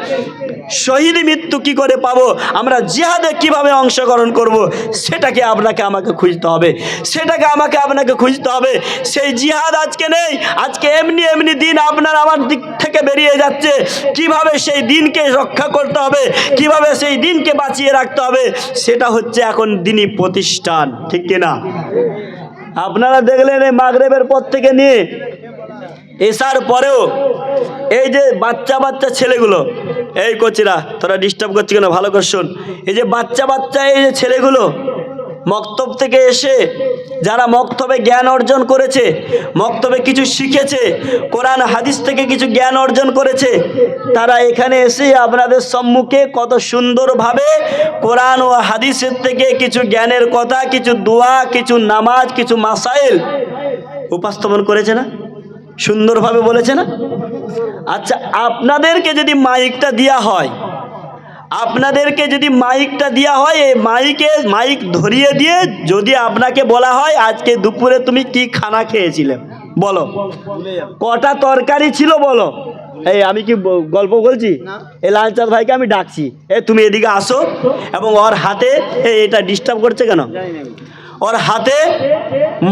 শহীদ মৃত্যু কি করে পাবো, আমরা জিহাদে কিভাবে অংশগ্রহণ করব, সেটাকে আপনাকে আমাকে খুঁজতে হবে, সেটাকে আমাকে আপনাকে খুঁজতে হবে। সেই জিহাদ আজকে নেই, আজকে এমনি এমনি দিন আপনার আমার দিক থেকে বেরিয়ে যাচ্ছে। কিভাবে সেই দিনকে রক্ষা করতে হবে, কিভাবে সেই দিনকে বাঁচিয়ে রাখতে হবে, সেটা হচ্ছে এখন দিনই প্রতিষ্ঠান, ঠিক কিনা? আপনারা দেখলেন এই মাগরিবের পর থেকে নিয়ে এসার পরেও এই যে বাচ্চা বাচ্চা ছেলেগুলো, এই কোচিরা তোরা ডিস্টার্ব করছি কেন, ভালো করে শোন। এই যে বাচ্চা বাচ্চা এই যে ছেলেগুলো মক্তব থেকে এসে, যারা মক্তবে জ্ঞান অর্জন করেছে, মক্তবে কিছু শিখেছে, কোরআন হাদিস থেকে কিছু জ্ঞান অর্জন করেছে, তারা এখানে এসে আপনাদের সম্মুখে কত সুন্দরভাবে কোরআন ও হাদিসের থেকে কিছু জ্ঞানের কথা, কিছু দোয়া, কিছু নামাজ, কিছু মাসাইল উপস্থাপন করেছে না, সুন্দরভাবে বলেছে না? আচ্ছা, আপনাদেরকে যদি মাইকটা দেওয়া হয়, আপনাদেরকে যদি মাইকটা দেওয়া হয়, এই মাইক ধরিয়ে দিয়ে যদি আপনাকে বলা হয় আজকে দুপুরে তুমি কি খানা খেয়েছিলে, বলো কটা তরকারি ছিল, বলো। এই আমি কি গল্প বলছি? এই লালচাঁদ ভাইকে আমি ডাকছি, তুমি এদিকে আসো, এবং ওর হাতে এটা ডিস্টার্ব করছে কেন, ওর হাতে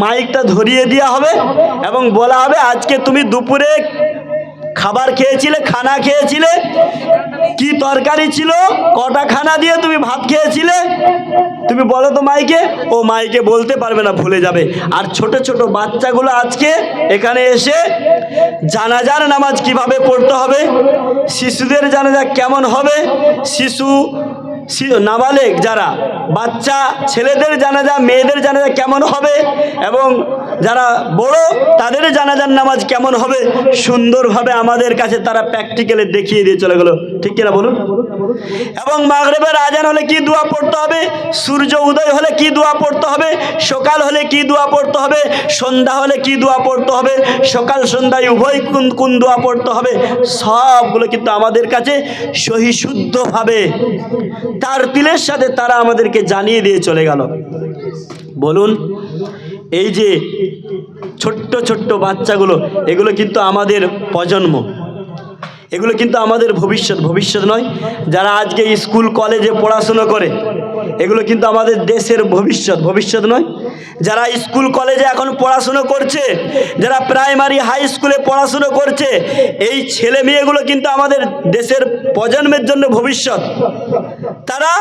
মাইকটা ধরিয়ে দেওয়া হবে এবং বলা হবে আজকে তুমি দুপুরে খাবার খেয়েছিলে, খানা খেয়েছিলে, কি তরকারি ছিল, কটা খানা দিয়ে তুমি ভাত খেয়েছিলে, তুমি বলো তো মাইকে। ও মাইকে বলতে পারবে না, ভুলে যাবে। আর ছোট ছোট বাচ্চাগুলো আজকে এখানে এসে জানাজার নামাজ কিভাবে পড়তে হবে, শিশুদের জানাজা কেমন হবে, নাবালেগ যারা বাচ্চা ছেলেদের জানাজা, মেয়েদের জানাজা কেমন হবে, এবং যারা বড় তাদের জানাজার নামাজ কেমন হবে, সুন্দরভাবে আমাদের কাছে তারা প্র্যাকটিক্যালে দেখিয়ে দিয়ে চলে গেল, ঠিক কিনা বলুন? এবং মাগরিবের আজান হলে কি দোয়া পড়তে হবে, সূর্য উদয় হলে কি দোয়া পড়তে হবে, সকাল হলে কি দোয়া পড়তে হবে, সন্ধ্যা হলে কি দোয়া পড়তে হবে, সকাল সন্ধ্যায় উভয় কোন দোয়া পড়তে হবে, সবগুলো কিন্তু আমাদের কাছে সহি শুদ্ধভাবে তার তিলের সাথে তারা আমাদেরকে জানিয়ে দিয়ে চলে গেল। বলুন, এই যে ছোট্ট ছোট্ট বাচ্চাগুলো, এগুলো কিন্তু আমাদের প্রজন্ম, এগুলো কিন্তু আমাদের ভবিষ্যৎ নয়। যারা আজকে স্কুল কলেজে পড়াশুনো করে, এগুলো কিন্তু আমাদের দেশের ভবিষ্যৎ নয়। যারা স্কুল কলেজে এখন পড়াশুনো করছে, যারা প্রাইমারি হাই স্কুলে পড়াশুনো করছে, এই ছেলে মেয়েগুলো কিন্তু আমাদের দেশের প্রজন্মের জন্য ভবিষ্যৎ। তারা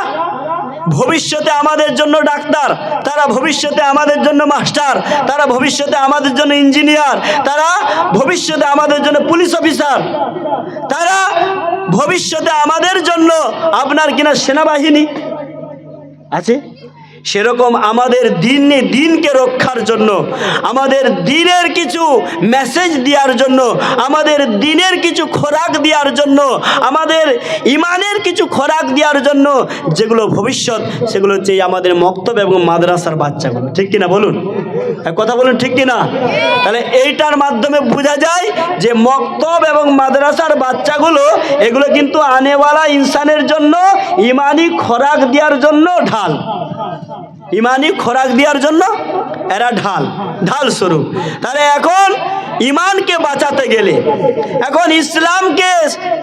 ভবিষ্যতে আমাদের জন্য ডাক্তার, তারা ভবিষ্যতে আমাদের জন্য মাস্টার, তারা ভবিষ্যতে আমাদের জন্য ইঞ্জিনিয়ার, তারা ভবিষ্যতে আমাদের জন্য পুলিশ অফিসার, তারা ভবিষ্যতে আমাদের জন্য আপনার কিনা সেনাবাহিনী আছে। সেরকম আমাদের দিনকে রক্ষার জন্য, আমাদের দিনের কিছু মেসেজ দেওয়ার জন্য, আমাদের দিনের কিছু খোরাক দেওয়ার জন্য, আমাদের ইমানের কিছু খোরাক দেওয়ার জন্য যেগুলো ভবিষ্যৎ, সেগুলো হচ্ছে আমাদের মক্তব এবং মাদ্রাসার বাচ্চাগুলো, ঠিক কিনা বলুন? কথা বলুন, ঠিক কিনা? তাহলে এইটার মাধ্যমে বোঝা যায় যে মক্তব এবং মাদ্রাসার বাচ্চাগুলো, এগুলো কিন্তু আনেওয়ালা ইনসানের জন্য ইমানি খোরাক দেওয়ার জন্য ঢাল, ইমানি খোরাক দেওয়ার জন্য এরা ঢাল স্বরূপ। তাহলে এখন ইমানকে বাঁচাতে গেলে, এখন ইসলামকে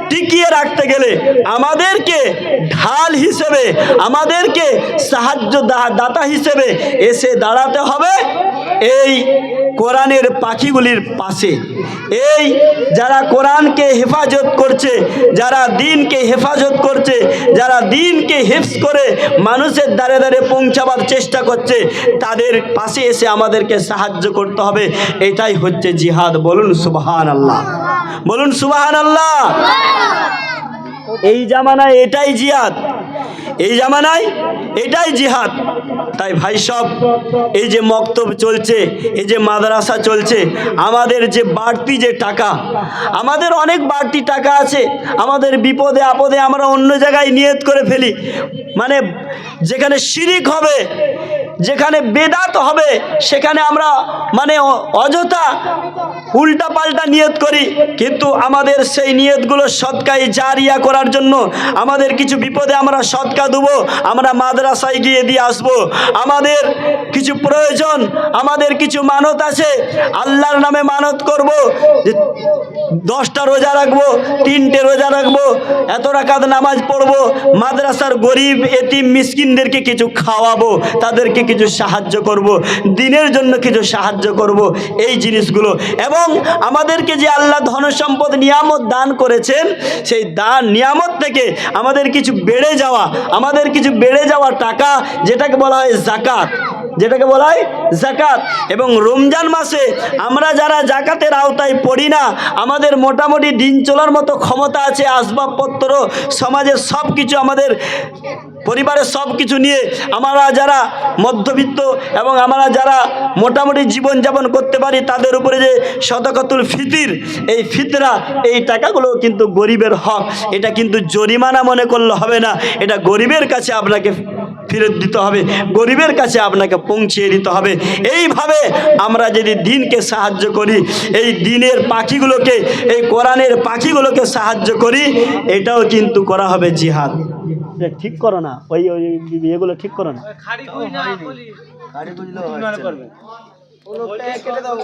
টিকিয়ে রাখতে গেলে আমাদেরকে ঢাল হিসেবে, আমাদেরকে সাহায্য দাতা হিসেবে এসে দাঁড়াতে হবে এই কোরআনের পাখিগুলির পাশে। এই যারা কোরআনকে হেফাজত করছে, যারা দিনকে হেফাজত করছে, যারা দিনকে হিফজ করে মানুষের দ্বারে দ্বারে পৌঁছাবার চেষ্টা করছে, তাদের পাশে এসে আমাদেরকে সাহায্য করতে হবে। এটাই হচ্ছে জিহাদ। বলুন সুবহানাল্লাহ, বলুন সুবহানাল্লাহ। এই জামানায় এটাই জিহাদ, এই জামানায় এটাই জিহাদ। তাই ভাই সব, এই যে মক্তব চলছে, এই যে মাদ্রাসা চলছে, আমাদের যে বাড়তি যে টাকা, আমাদের অনেক বাড়তি টাকা আছে, আমাদের বিপদে আপদে আমরা অন্য জায়গায় নিয়ত করে ফেলি, মানে যেখানে শিরিক হবে, যেখানে বেদাত হবে সেখানে আমরা মানে অযথা উল্টা পাল্টা নিয়ত করি, কিন্তু আমাদের সেই নিয়তগুলো সদকায়ে জারিয়া করার জন্য আমাদের কিছু বিপদে আমরা সদকা দেবো, আমরা মাদ্রাসায় গিয়ে দিয়ে আসবো। আমাদের কিছু প্রয়োজন, আমাদের কিছু মানত আছে, আল্লাহর নামে মানত করব যে 10টা রোজা রাখবো, 3টে রোজা রাখবো, এত রাকাত নামাজ পড়বো, মাদ্রাসার গরিব এতিম মিসকিনদেরকে কিছু খাওয়াবো, তাদেরকে কিছু সাহায্য করব, দিনের জন্য কিছু সাহায্য করব, এই জিনিসগুলো। এবং আমাদেরকে যে আল্লাহ ধন সম্পদ নিয়ামত দান করেছেন, সেই দান নিয়ামত থেকে আমাদের কিছু বেড়ে যাওয়া, আমাদের কিছু বেড়ে যাওয়া টাকা, যেটাকে বলা হয় জাকাত, যেটাকে বলা হয় জাকাত। এবং রমজান মাসে আমরা যারা জাকাতের আওতায় পড়ি না, আমাদের মোটামুটি দিন চলার মতো ক্ষমতা আছে, আসবাবপত্র, সমাজের সব কিছু, আমাদের পরিবারের সব কিছু নিয়ে আমরা যারা মধ্যবিত্ত এবং আমরা যারা মোটামুটি জীবনযাপন করতে পারি, তাদের উপরে যে সদকাতুল ফিতির, এই ফিতরা, এই টাকাগুলো কিন্তু গরিবের হক। এটা কিন্তু জরিমানা মনে করলে হবে না, এটা গরিবের কাছে আপনাকে ফেরত দিতে হবে, গরিবের কাছে আপনাকে পৌঁছিয়ে দিতে হবে। এইভাবে আমরা যদি দিনকে সাহায্য করি, এই দিনের পাখিগুলোকে, এই কোরআনের পাখিগুলোকে সাহায্য করি, এটাও কিন্তু করা হবে জিহাদ। ঠিক করো না, ওই ওই এগুলো ঠিক করো না,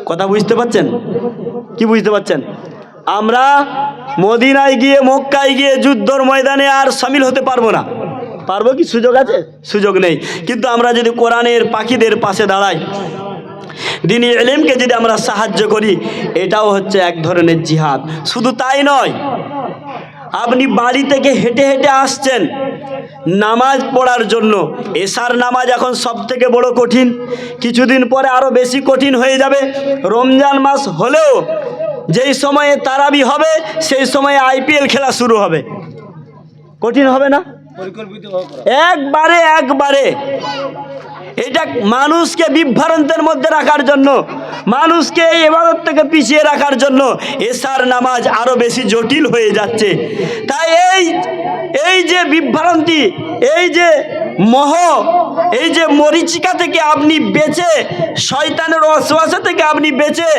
কথা বুঝতে পারছেন? কি বুঝতে পারছেন? আমরা মদিনায় গিয়ে, মক্কায় গিয়ে যুদ্ধর ময়দানে আর সামিল হতে পারবো না। পারবো কি? সুযোগ আছে? সুযোগ নেই। কিন্তু আমরা যদি কোরআনের পাখিদের পাশে দাঁড়াই, দ্বীনি ইলমকে যদি আমরা সাহায্য করি, এটাও হচ্ছে এক ধরনের জিহাদ। শুধু তাই নয়, আপনি বাড়ি থেকে হেঁটে হেঁটে আসছেন নামাজ পড়ার জন্য, এশার নামাজ এখন সব থেকে বড় কঠিন, কিছুদিন পরে আরও বেশি কঠিন হয়ে যাবে। রমজান মাস হলেও যেই সময়ে তারাবি হবে, সেই সময়ে IPL খেলা শুরু হবে, কঠিন হবে না? একবারে এটা মানুষকে বিভ্রান্তের মধ্যে রাখার জন্য, মানুষকে এই ইবাদত থেকে পিছিয়ে রাখার জন্য এশার নামাজ আরো বেশি জটিল হয়ে যাচ্ছে। তাই এই যে বিভ্রান্তি, এই যে মোহ, এই যে মরিচিকা থেকে আপনি বেঁচে, শয়তানের ওয়াসওয়াসা থেকে আপনি বেঁচে,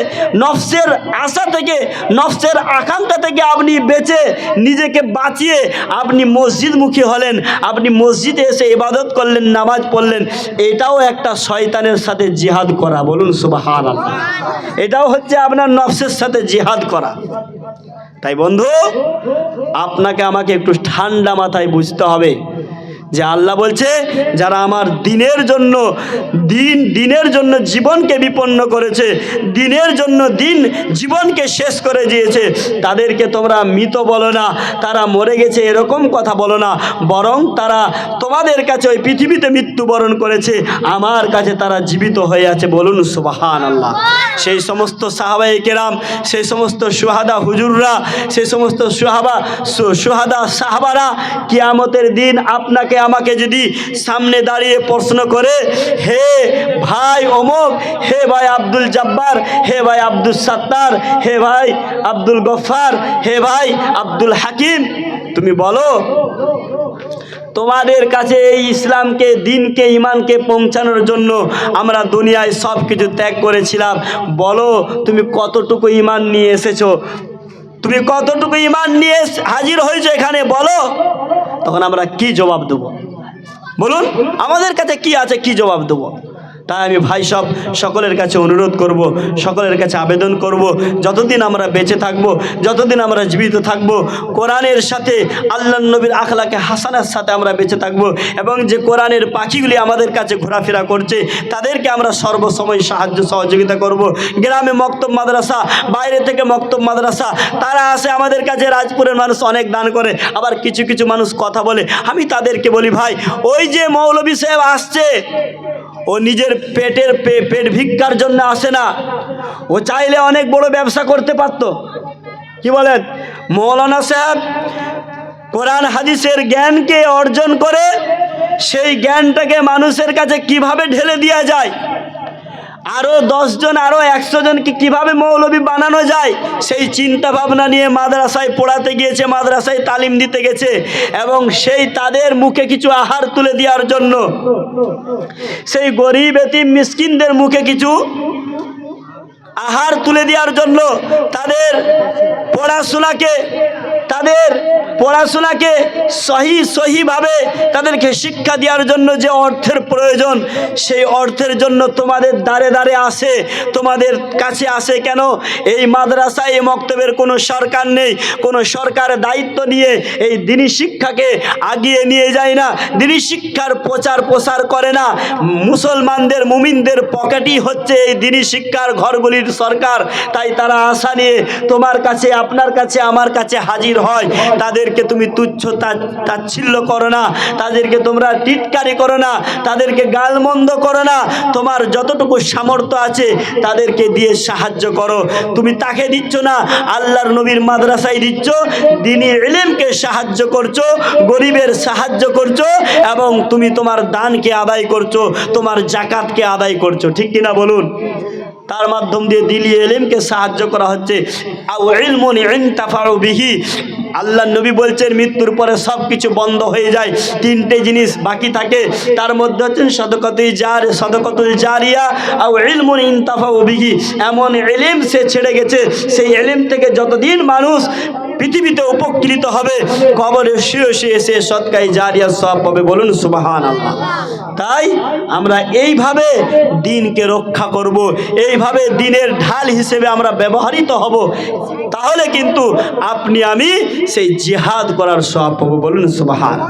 নফসের আশা থেকে, নফসের আকাঙ্ক্ষা থেকে আপনি বেঁচে, নিজেকে বাঁচিয়ে আপনি মসজিদমুখী হলেন, আপনি মসজিদে এসে ইবাদত করলেন, নামাজ পড়লেন, এটাও একটা শয়তানের সাথে জিহাদ করা। বলুন সুবহানাল্লাহ। এটাও হচ্ছে আপনার নফসের সাথে জিহাদ করা। তাই বন্ধু, আপনাকে আমাকে একটু ঠান্ডা মাথায় বুঝতে হবে যে আল্লাহ বলছে, যারা আমার দিনের জন্য জীবনকে বিপন্ন করেছে, দিনের জন্য জীবনকে শেষ করে দিয়েছে, তাদেরকে তোমরা মৃত বলো না, তারা মরে গেছে এরকম কথা বলো না, বরং তারা তোমাদের কাছে ওই পৃথিবীতে মৃত্যুবরণ করেছে, আমার কাছে তারা জীবিত হয়ে আছে। বলুন সুবহানাল্লাহ। সেই সমস্ত সাহাবায়ে কেরাম, সেই সমস্ত সুহাদা হুজুররা, সেই সমস্ত সুহাদা সাহাবারা কিয়ামতের দিন আপনাকে আমাকে যদি সামনে দাঁড়িয়ে প্রশ্ন করে, হে ভাই অমুক, হে ভাই আব্দুল জব্বার, হে ভাই আব্দুল সত্তার, হে ভাই আব্দুল গফফার, হে ভাই আব্দুল হাকিম, তুমি বলো তোমাদের কাছে এই ইসলামকে, দিনকে, ইমানকে পৌঁছানোর জন্য আমরা দুনিয়ায় সব কিছু ত্যাগ করেছিলাম, বলো তুমি কতটুকু ইমান নিয়ে এসেছো, তুমি কতটুকু ইমান নিয়ে হাজির হয়েছো এখানে, বলো। তখন আমরা কি জবাব দেব? বলুন, আমাদের কাছে কি আছে, কি জবাব দেব? তাই আমি ভাই সকলের কাছে অনুরোধ করব, সকলের কাছে আবেদন করব, যতদিন আমরা বেঁচে থাকব, যতদিন আমরা জীবিত থাকব, কোরআনের সাথে, আল্লাহর নবীর আখলাকে হাসানের সাথে আমরা বেঁচে থাকব। এবং যে কোরআনের পাখিগুলি আমাদের কাছে ঘোরাফেরা করছে, তাদেরকে আমরা সর্বসময় সাহায্য সহযোগিতা করব। গ্রামে মক্তব মাদ্রাসা, বাইরে থেকে মক্তব মাদ্রাসা, তারা আসে আমাদের কাছে, রাজপুরের মানুষ অনেক দান করে, আবার কিছু কিছু মানুষ কথা বলে। আমি তাদেরকে বলি, ভাই ওই যে মৌলভী সাহেব আসছে, ও নিজের পেট ভিক্ষার জন্য আসে না, ও চাইলে অনেক বড় ব্যবসা করতে পারত। কি বলেন? মৌলানা সাহেব কোরআন হাদিসের জ্ঞানকে অর্জন করে সেই জ্ঞানটাকে মানুষের কাছে কিভাবে ঢেলে দেওয়া যায়, আরো 10 জন আরো 100 জনকে কিভাবে মৌলবী বানানো যায় সেই চিন্তা ভাবনা নিয়ে মাদ্রাসায় পড়াতে গিয়েছে, মাদ্রাসায় তালিম দিতে গেছে, এবং সেই তাদের মুখে কিছু আহার তুলে দেওয়ার জন্য, সেই গরিব এতিম মিসকিনদের মুখে কিছু আহার তুলে দেওয়ার জন্য, তাদের পড়াশোনাকে সহিভাবে তাদেরকে শিক্ষা দেওয়ার জন্য যে অর্থের প্রয়োজন, সেই অর্থের জন্য তোমাদের দ্বারে দ্বারে আসে, তোমাদের কাছে আসে। কেন? এই মাদ্রাসায় এই মক্তবের কোনো সরকার নেই, কোনো সরকার দায়িত্ব নিয়ে এই দ্বীনি শিক্ষাকে আগিয়ে নিয়ে যায় না, দ্বীনি শিক্ষার প্রচার করে না। মুসলমানদের মুমিনদের পকেটই হচ্ছে এই দ্বীনি শিক্ষার ঘরগুলির সরকার। তাই তারা আশা নিয়ে তোমার কাছে, আপনার কাছে, আমার কাছে হাজির হয়। তাদেরকে তুমি তুচ্ছ তাচ্ছিল্য করো না, তাদেরকে তোমরা টিটকারি করো না, তাদেরকে গালমন্দ করো না। তোমার যতটুকু সামর্থ্য আছে তাদেরকে দিয়ে সাহায্য করো। তুমি তাকে দিচ্ছ না, আল্লাহর নবীর মাদ্রাসায় দিচ্ছ, দ্বীনি ইলমকে সাহায্য করছো, গরিবের সাহায্য করছো, এবং তুমি তোমার দানকে আদায় করছো, তোমার জাকাতকে আদায় করছো। ঠিক কিনা বলুন? তার মাধ্যম দিয়ে দ্বীনি ইলমকে সাহায্য করা হচ্ছে। আও ইলমুন ইনতাফাউ বিহি, আল্লাহর নবী বলছেন মৃত্যুর পরে সব কিছু বন্ধ হয়ে যায়, 3টে জিনিস বাকি থাকে। তার মধ্যে হচ্ছে সাদাকাতুল জারিয়া আও ইলমুন ইনতাফাউ বিহি। এমন ইলম সে ছেড়ে গেছে, সেই ইলম থেকে যতদিন মানুষ পৃথিবীতে উপকৃত হবে, কবরে শুয়ে শুয়ে সে সদকায়ে জারিয়া সব পাবে। বলুন সুবহানাল্লাহ। তাই আমরা এইভাবে দ্বীনকে রক্ষা করব, এইভাবে দ্বীনের ঢাল হিসেবে আমরা ব্যবহৃত হব, তাহলে কিন্তু আপনি আমি সেই জিহাদ করার সওয়াব পাবো। বলুন সুবহানাল্লাহ।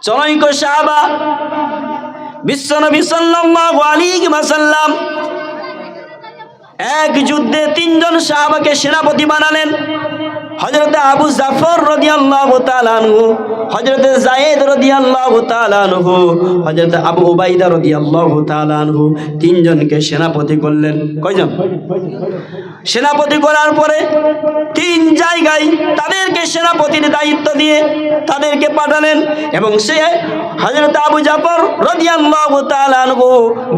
জনৈক সাহাবা বিশ্বনবী সাল্লাল্লাহু আলাইহি ওয়াসাল্লাম এক যুদ্ধে 3 জন সাহাবাকে সেনাপতি বানালেন। হযরত আবু জাফর রাদিয়াল্লাহু তাআলা আনহু, হযরত যায়েদ রাদিয়াল্লাহু তাআলা আনহু, হযরত আবু উবাইদা রাদিয়াল্লাহু তাআলা আনহু, 3 জনকে সেনাপতি করলেন। কয়জন? সেনাপতি করার পরে 3 জায়গায় তাদেরকে সেনাপতির দায়িত্ব দিয়ে তাদেরকে পাঠালেন। এবং সে হযরত আবু জাফর রাদিয়াল্লাহু তাআলা আনহু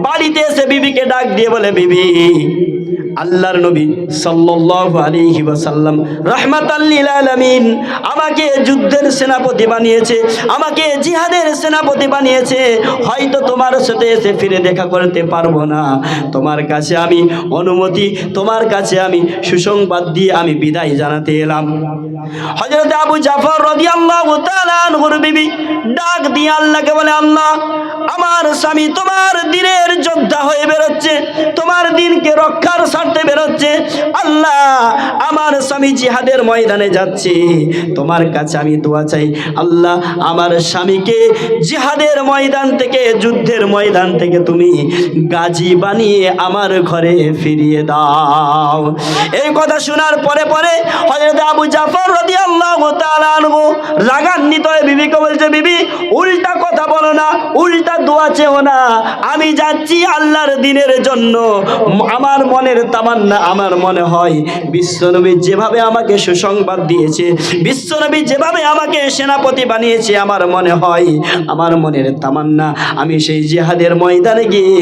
বাড়িতে এসে বিবিকে ডাক দিয়ে বলে, বিবি, আল্লাহর নবী সাল্লাল্লাহু আলাইহি ওয়াসাল্লাম রাহমাতাল লিল আলামিন আমাকে যুদ্ধের সেনাপতি বানিয়েছে, আমাকে জিহাদের সেনাপতি বানিয়েছে। হয়তো তোমার সাথে এসে ফিরে দেখা করতে পারবো না, তোমার কাছে আমি অনুমতি, তোমার কাছে আমি সুসংবাদ দিয়ে আমি বিদায় জানাতে এলাম। হযরত আবু জাফর রাদিয়াল্লাহু তাআলা আনহুর বিবি ডাক দিয়ে আল্লাহকে বলে, আল্লাহ, আমার স্বামী তোমার দ্বীনের যোদ্ধা হয়ে বেরোচ্ছে, তোমার দ্বীনকে রক্ষার স্বার্থে বেরোচ্ছে। আল্লাহ, আমার স্বামী জিহাদের ময়দানে যাচ্ছে, তোমার কাছে আমি দোয়া চাই, আল্লাহ, আমার স্বামীকে জিহাদের ময়দান থেকে, যুদ্ধের ময়দান থেকে তুমি গাজী বানিয়ে আমার ঘরে ফিরিয়ে দাও। এই কথা শোনার পরে হযরত আবু জাফর রাদিয়াল্লাহু তাআলা আনহু রাগান্বিত হয়ে বিবিকে বলছে, বিবি, উল্টা কথা বলো না, উল্টা দোয়া চেও না, আমি যাচ্ছি আল্লাহর দ্বীনের জন্য। আমার মনের তামান্না, আমার মনে হয় বিশ্বনবী যেভাবে আমাকে সুসংবাদ দিয়েছে, বিশ্বনবী যেভাবে আমাকে সেনাপতি বানিয়েছে, আমার মনে হয়, আমার মনের তামান্না, আমি সেই জিহাদের ময়দানে গিয়ে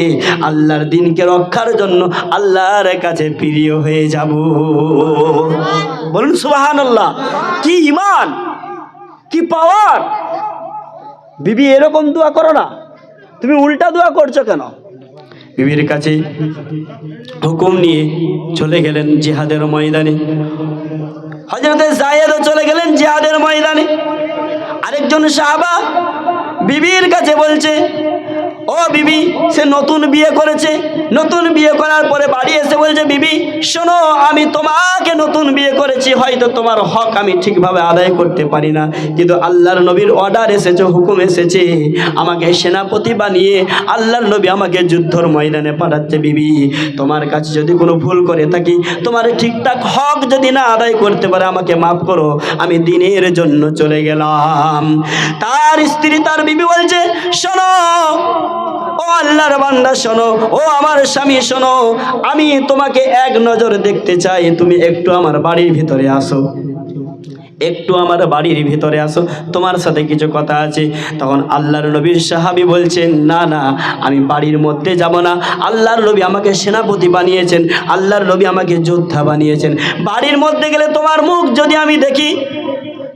আল্লাহর দ্বীনকে রক্ষার জন্য আল্লাহর কাছে প্রিয় হয়ে যাব। বলুন সুবহানাল্লাহ। কি ঈমান, কি পাওয়ার! বিবি, এরকম দোয়া করো না, তুমি উল্টা দোয়া করছো কেন? বিবির কাছে হুকুম নিয়ে চলে গেলেন জিহাদের ময়দানে। হযরত যায়েদও চলে গেলেন জিহাদের ময়দানে। আরেকজন সাহাবা বিবির কাছে বলছে, ও বিবি, সে নতুন বিয়ে করেছে, নতুন বিয়ে করার পরে বাড়ি এসে বলছে, বিবি শোনো, আমি তোমাকে নতুন বিয়ে করেছি, হয়তো তোমার হক আমি ঠিকভাবে আদায় করতে পারি না, কিন্তু আল্লাহর নবীর অর্ডার এসেছে, হুকুম এসেছে, আমাকে সেনাপতি বানিয়ে আল্লাহর নবী আমাকে যুদ্ধর ময়দানে পাঠাচ্ছে। বিবি, তোমার কাছে যদি কোনো ভুল করে থাকি, তোমার ঠিকঠাক হক যদি না আদায় করতে পারে, আমাকে মাফ করো, আমি দ্বীনের জন্য চলে গেলাম। তার স্ত্রী, তার বিবি বলছে, শোনো ও আল্লাহর বান্দা, শোনো, ও আমার স্বামী, শোনো, আমি তোমাকে এক নজর দেখতে চাই, তুমি একটু আমার বাড়ির ভিতরে আসো। একটু আমার বাড়ির ভিতরে আসো, তোমার সাথে কিছু কথা আছে। তখন আল্লাহর নবীর সাহাবী বলছেন, না না, আমি বাড়ির মধ্যে যাব না। আল্লাহর নবী আমাকে সেনাপতি বানিয়েছেন, আল্লাহর নবী আমাকে যোদ্ধা বানিয়েছেন। বাড়ির মধ্যে গেলে তোমার মুখ যদি আমি দেখি,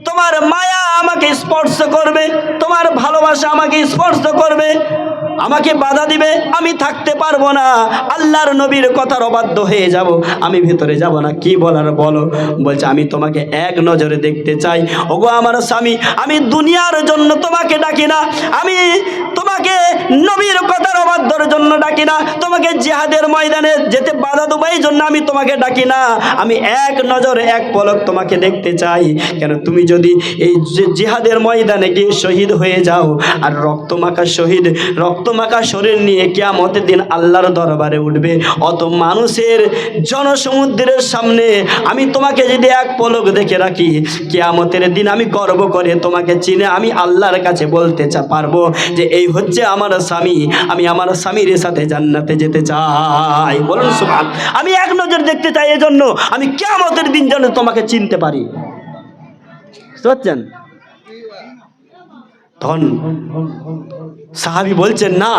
তোমার মায়া আমাকে স্পর্শ করবে, তোমার ভালোবাসা আমাকে স্পর্শ করবে, আমাকে বাধা দিবে, আমি থাকতে পারবো না। আল্লাহর নবীর কথার অবাধ্য হয়ে যাব, আমি ভেতরে যাব না। কি বলার বলো। বলছে, আমি তোমাকে এক নজরে দেখতে চাই। ওগো আমার স্বামী, আমি দুনিয়ার জন্য তোমাকে ডাকি না, আমি তোমাকে নবীর কথার অবাধ্যর জন্য ডাকি না, তোমাকে জিহাদের ময়দানে যেতে বাধা দেবো এই জন্য আমি তোমাকে ডাকি না। আমি এক নজরে এক পলক তোমাকে দেখতে চাই। কেন, তুমি যদি এই জিহাদের ময়দানে গিয়ে শহীদ হয়ে যাও, আর রক্তমাখা শহীদ, রক্তমাখা শরীর নিয়ে কিয়ামতের দিন আল্লাহর দরবারে উঠবে, অত মানুষের জনসমুদ্রের সামনে আমি তোমাকে যদি এক পলক দেখে রাখি, কিয়ামতের দিন আমি গর্ব করে তোমাকে চিনে আমি আল্লাহর কাছে বলতে পারবো যে এই হচ্ছে আমার স্বামী, আমি আমার স্বামীর সাথে জান্নাতে যেতে চাই। বলুন সুবহান। আমি এক নজর দেখতে চাই, এজন্য আমি কিয়ামতের দিন যেন তোমাকে চিনতে পারি। বুঝছেন? তখন সাহাবী বলছেন, না,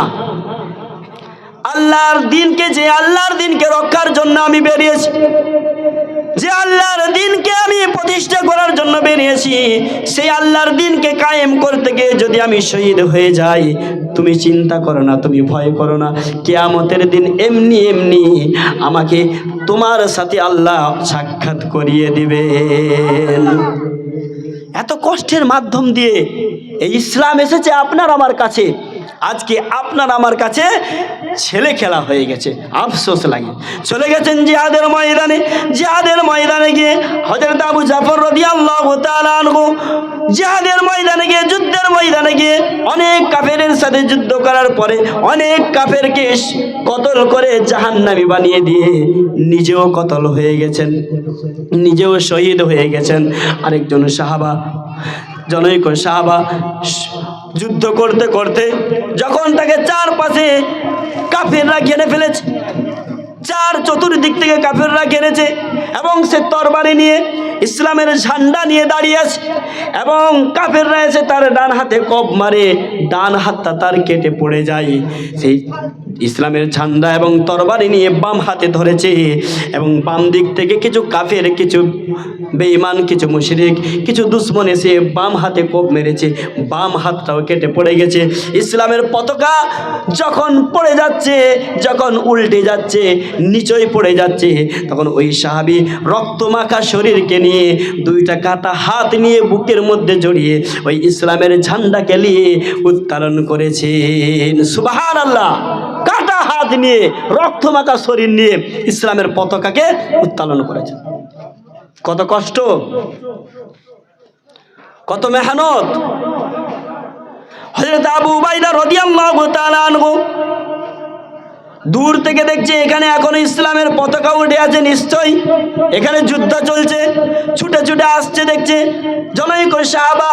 আল্লাহর দিনকে, যে আল্লাহর দিনকে রক্ষার জন্য আমি বেরিয়েছি, যে আল্লাহর দিনকে আমি প্রতিষ্ঠা করার জন্য বেরিয়েছি, সেই আল্লাহর দিনকে কায়েম করতে গিয়ে যদি আমি শহীদ হয়ে যাই, তুমি চিন্তা করো না, তুমি ভয় করো না, কিয়ামতের দিন এমনি এমনি আমাকে তোমার সাথে আল্লাহ সাক্ষাৎ করিয়ে দিবেন। এত কষ্টের মাধ্যম দিয়ে এই ইসলাম এসেছে আপনার আমার কাছে। আজকে আপনার আমার কাছে ছেলে খেলা হয়ে গেছে, আফসোস লাগে। চলে গেছেন জিহাদের ময়দানে, জিহাদের ময়দানে গিয়ে হযরত আবু জাফর রাদিয়াল্লাহু তাআলা আনহু জিহাদের ময়দানে গিয়ে, যুদ্ধের ময়দানে গিয়ে অনেক কাফেরের সাথে যুদ্ধ করার পরে অনেক কাফেরকে কতল করে জাহান্নামী বানিয়ে দিয়ে নিজেও কতল হয়ে গেছেন, নিজেও শহীদ হয়ে গেছেন। আরেকজন সাহাবা, জনৈক সাহাবা যুদ্ধ করতে করতে যখন তাকে চারপাশে কাফেররা ঘিরে ফেলেছে, চতুর্দিক থেকে কাফেররা ঘিরেছে, এবং সে তরবারি নিয়ে ইসলামের ঝান্ডা নিয়ে দাঁড়িয়ে আছে, এবং কাফেররা এসে তার ডান হাতে কোপ মারে, ডান হাতটা তার কেটে পড়ে যায়। সেই ইসলামের ঝান্ডা এবং তরবারি নিয়ে বাম হাতে ধরেছে, এবং বাম দিক থেকে কিছু কাফের, কিছু বেঈমান, কিছু মুশরিক, কিছু দুশমন এসে বাম হাতে কোপ মেরেছে, বাম হাতটাও কেটে পড়ে গেছে। ইসলামের পতাকা যখন পড়ে যাচ্ছে, যখন উল্টে যাচ্ছে, নিচই পড়ে যাচ্ছে, তখন ওই সাহাবী রক্তমাখা শরীরকে নিয়ে, দুইটা কাটা হাত নিয়ে বুকের মধ্যে জড়িয়ে ওই ইসলামের ঝান্ডাকে নিয়ে উত্তোলন করেছেন। সুবহানাল্লাহ। কাটা হাত নিয়ে, রক্তমাখা শরীর নিয়ে ইসলামের পতাকাকে উত্তোলন করেছেন। কত কষ্ট, কত মেহনত। হযরত আবু উবাইদা রাদিয়াল্লাহু তাআলা আনহু দূর থেকে দেখছে এখানে এখনো ইসলামের পতাকা উঠে আছে, নিশ্চয়ই এখানে যুদ্ধ চলছে। ছুটে ছুটে আসছে, দেখছে জনৈক সাহাবা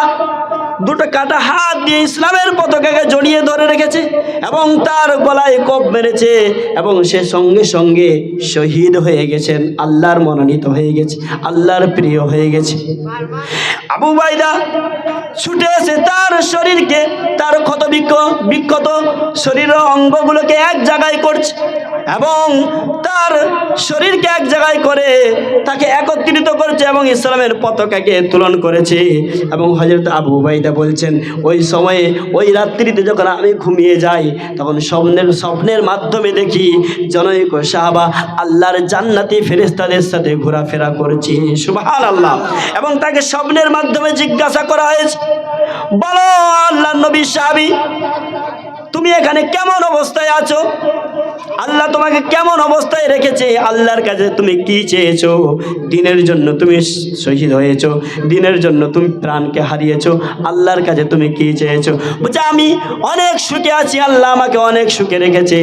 দুটো কাটা হাত দিয়ে ইসলামের পতাকাকে জড়িয়ে ধরে রেখেছে, এবং তার গলায় কোপ মেরেছে, এবং সে সঙ্গে সঙ্গে শহীদ হয়ে গেছেন, আল্লাহর মনোনীত হয়ে গেছে, আল্লাহর প্রিয় হয়ে গেছে। আবু উবাইদা ছুটে এসে তার শরীরকে, তার ক্ষত বিক্ষত শরীরের অঙ্গগুলোকে এক জায়গায় করছে, এবং তার শরীরকে এক জায়গায় করে তাকে একত্রিত করছে, এবং ইসলামের পতাকাকে উত্তোলন করেছে। এবং হযরত আবু উবাইদা বলছেন, ওই সময়ে, ওই রাত্রিতে যখন আমি ঘুমিয়ে যাই, তখন স্বপ্নের মাধ্যমে দেখি জনৈক সাহাবা আল্লাহর জান্নাতি ফেরেশতাদের সাথে ঘোরাফেরা করছে। সুবহানাল্লাহ। এবং তাকে স্বপ্নের মাধ্যমে জিজ্ঞাসা করা হয়েছে, বলো আল্লাহর নবী সাহাবী, তুমি এখানে কেমন অবস্থায় আছো? আল্লাহ তোমাকে কেমন অবস্থায় রেখেছে? আল্লাহর কাছে তুমি কি চেয়েছো? দিনের জন্য তুমি শহীদ হয়েছো, দিনের জন্য তুমি প্রাণকে হারিয়েছো, আল্লাহর কাছে তুমি কি চেয়েছো? বলছে, আমি অনেক সুখে আছি, আল্লাহ আমাকে অনেক সুখে রেখেছে।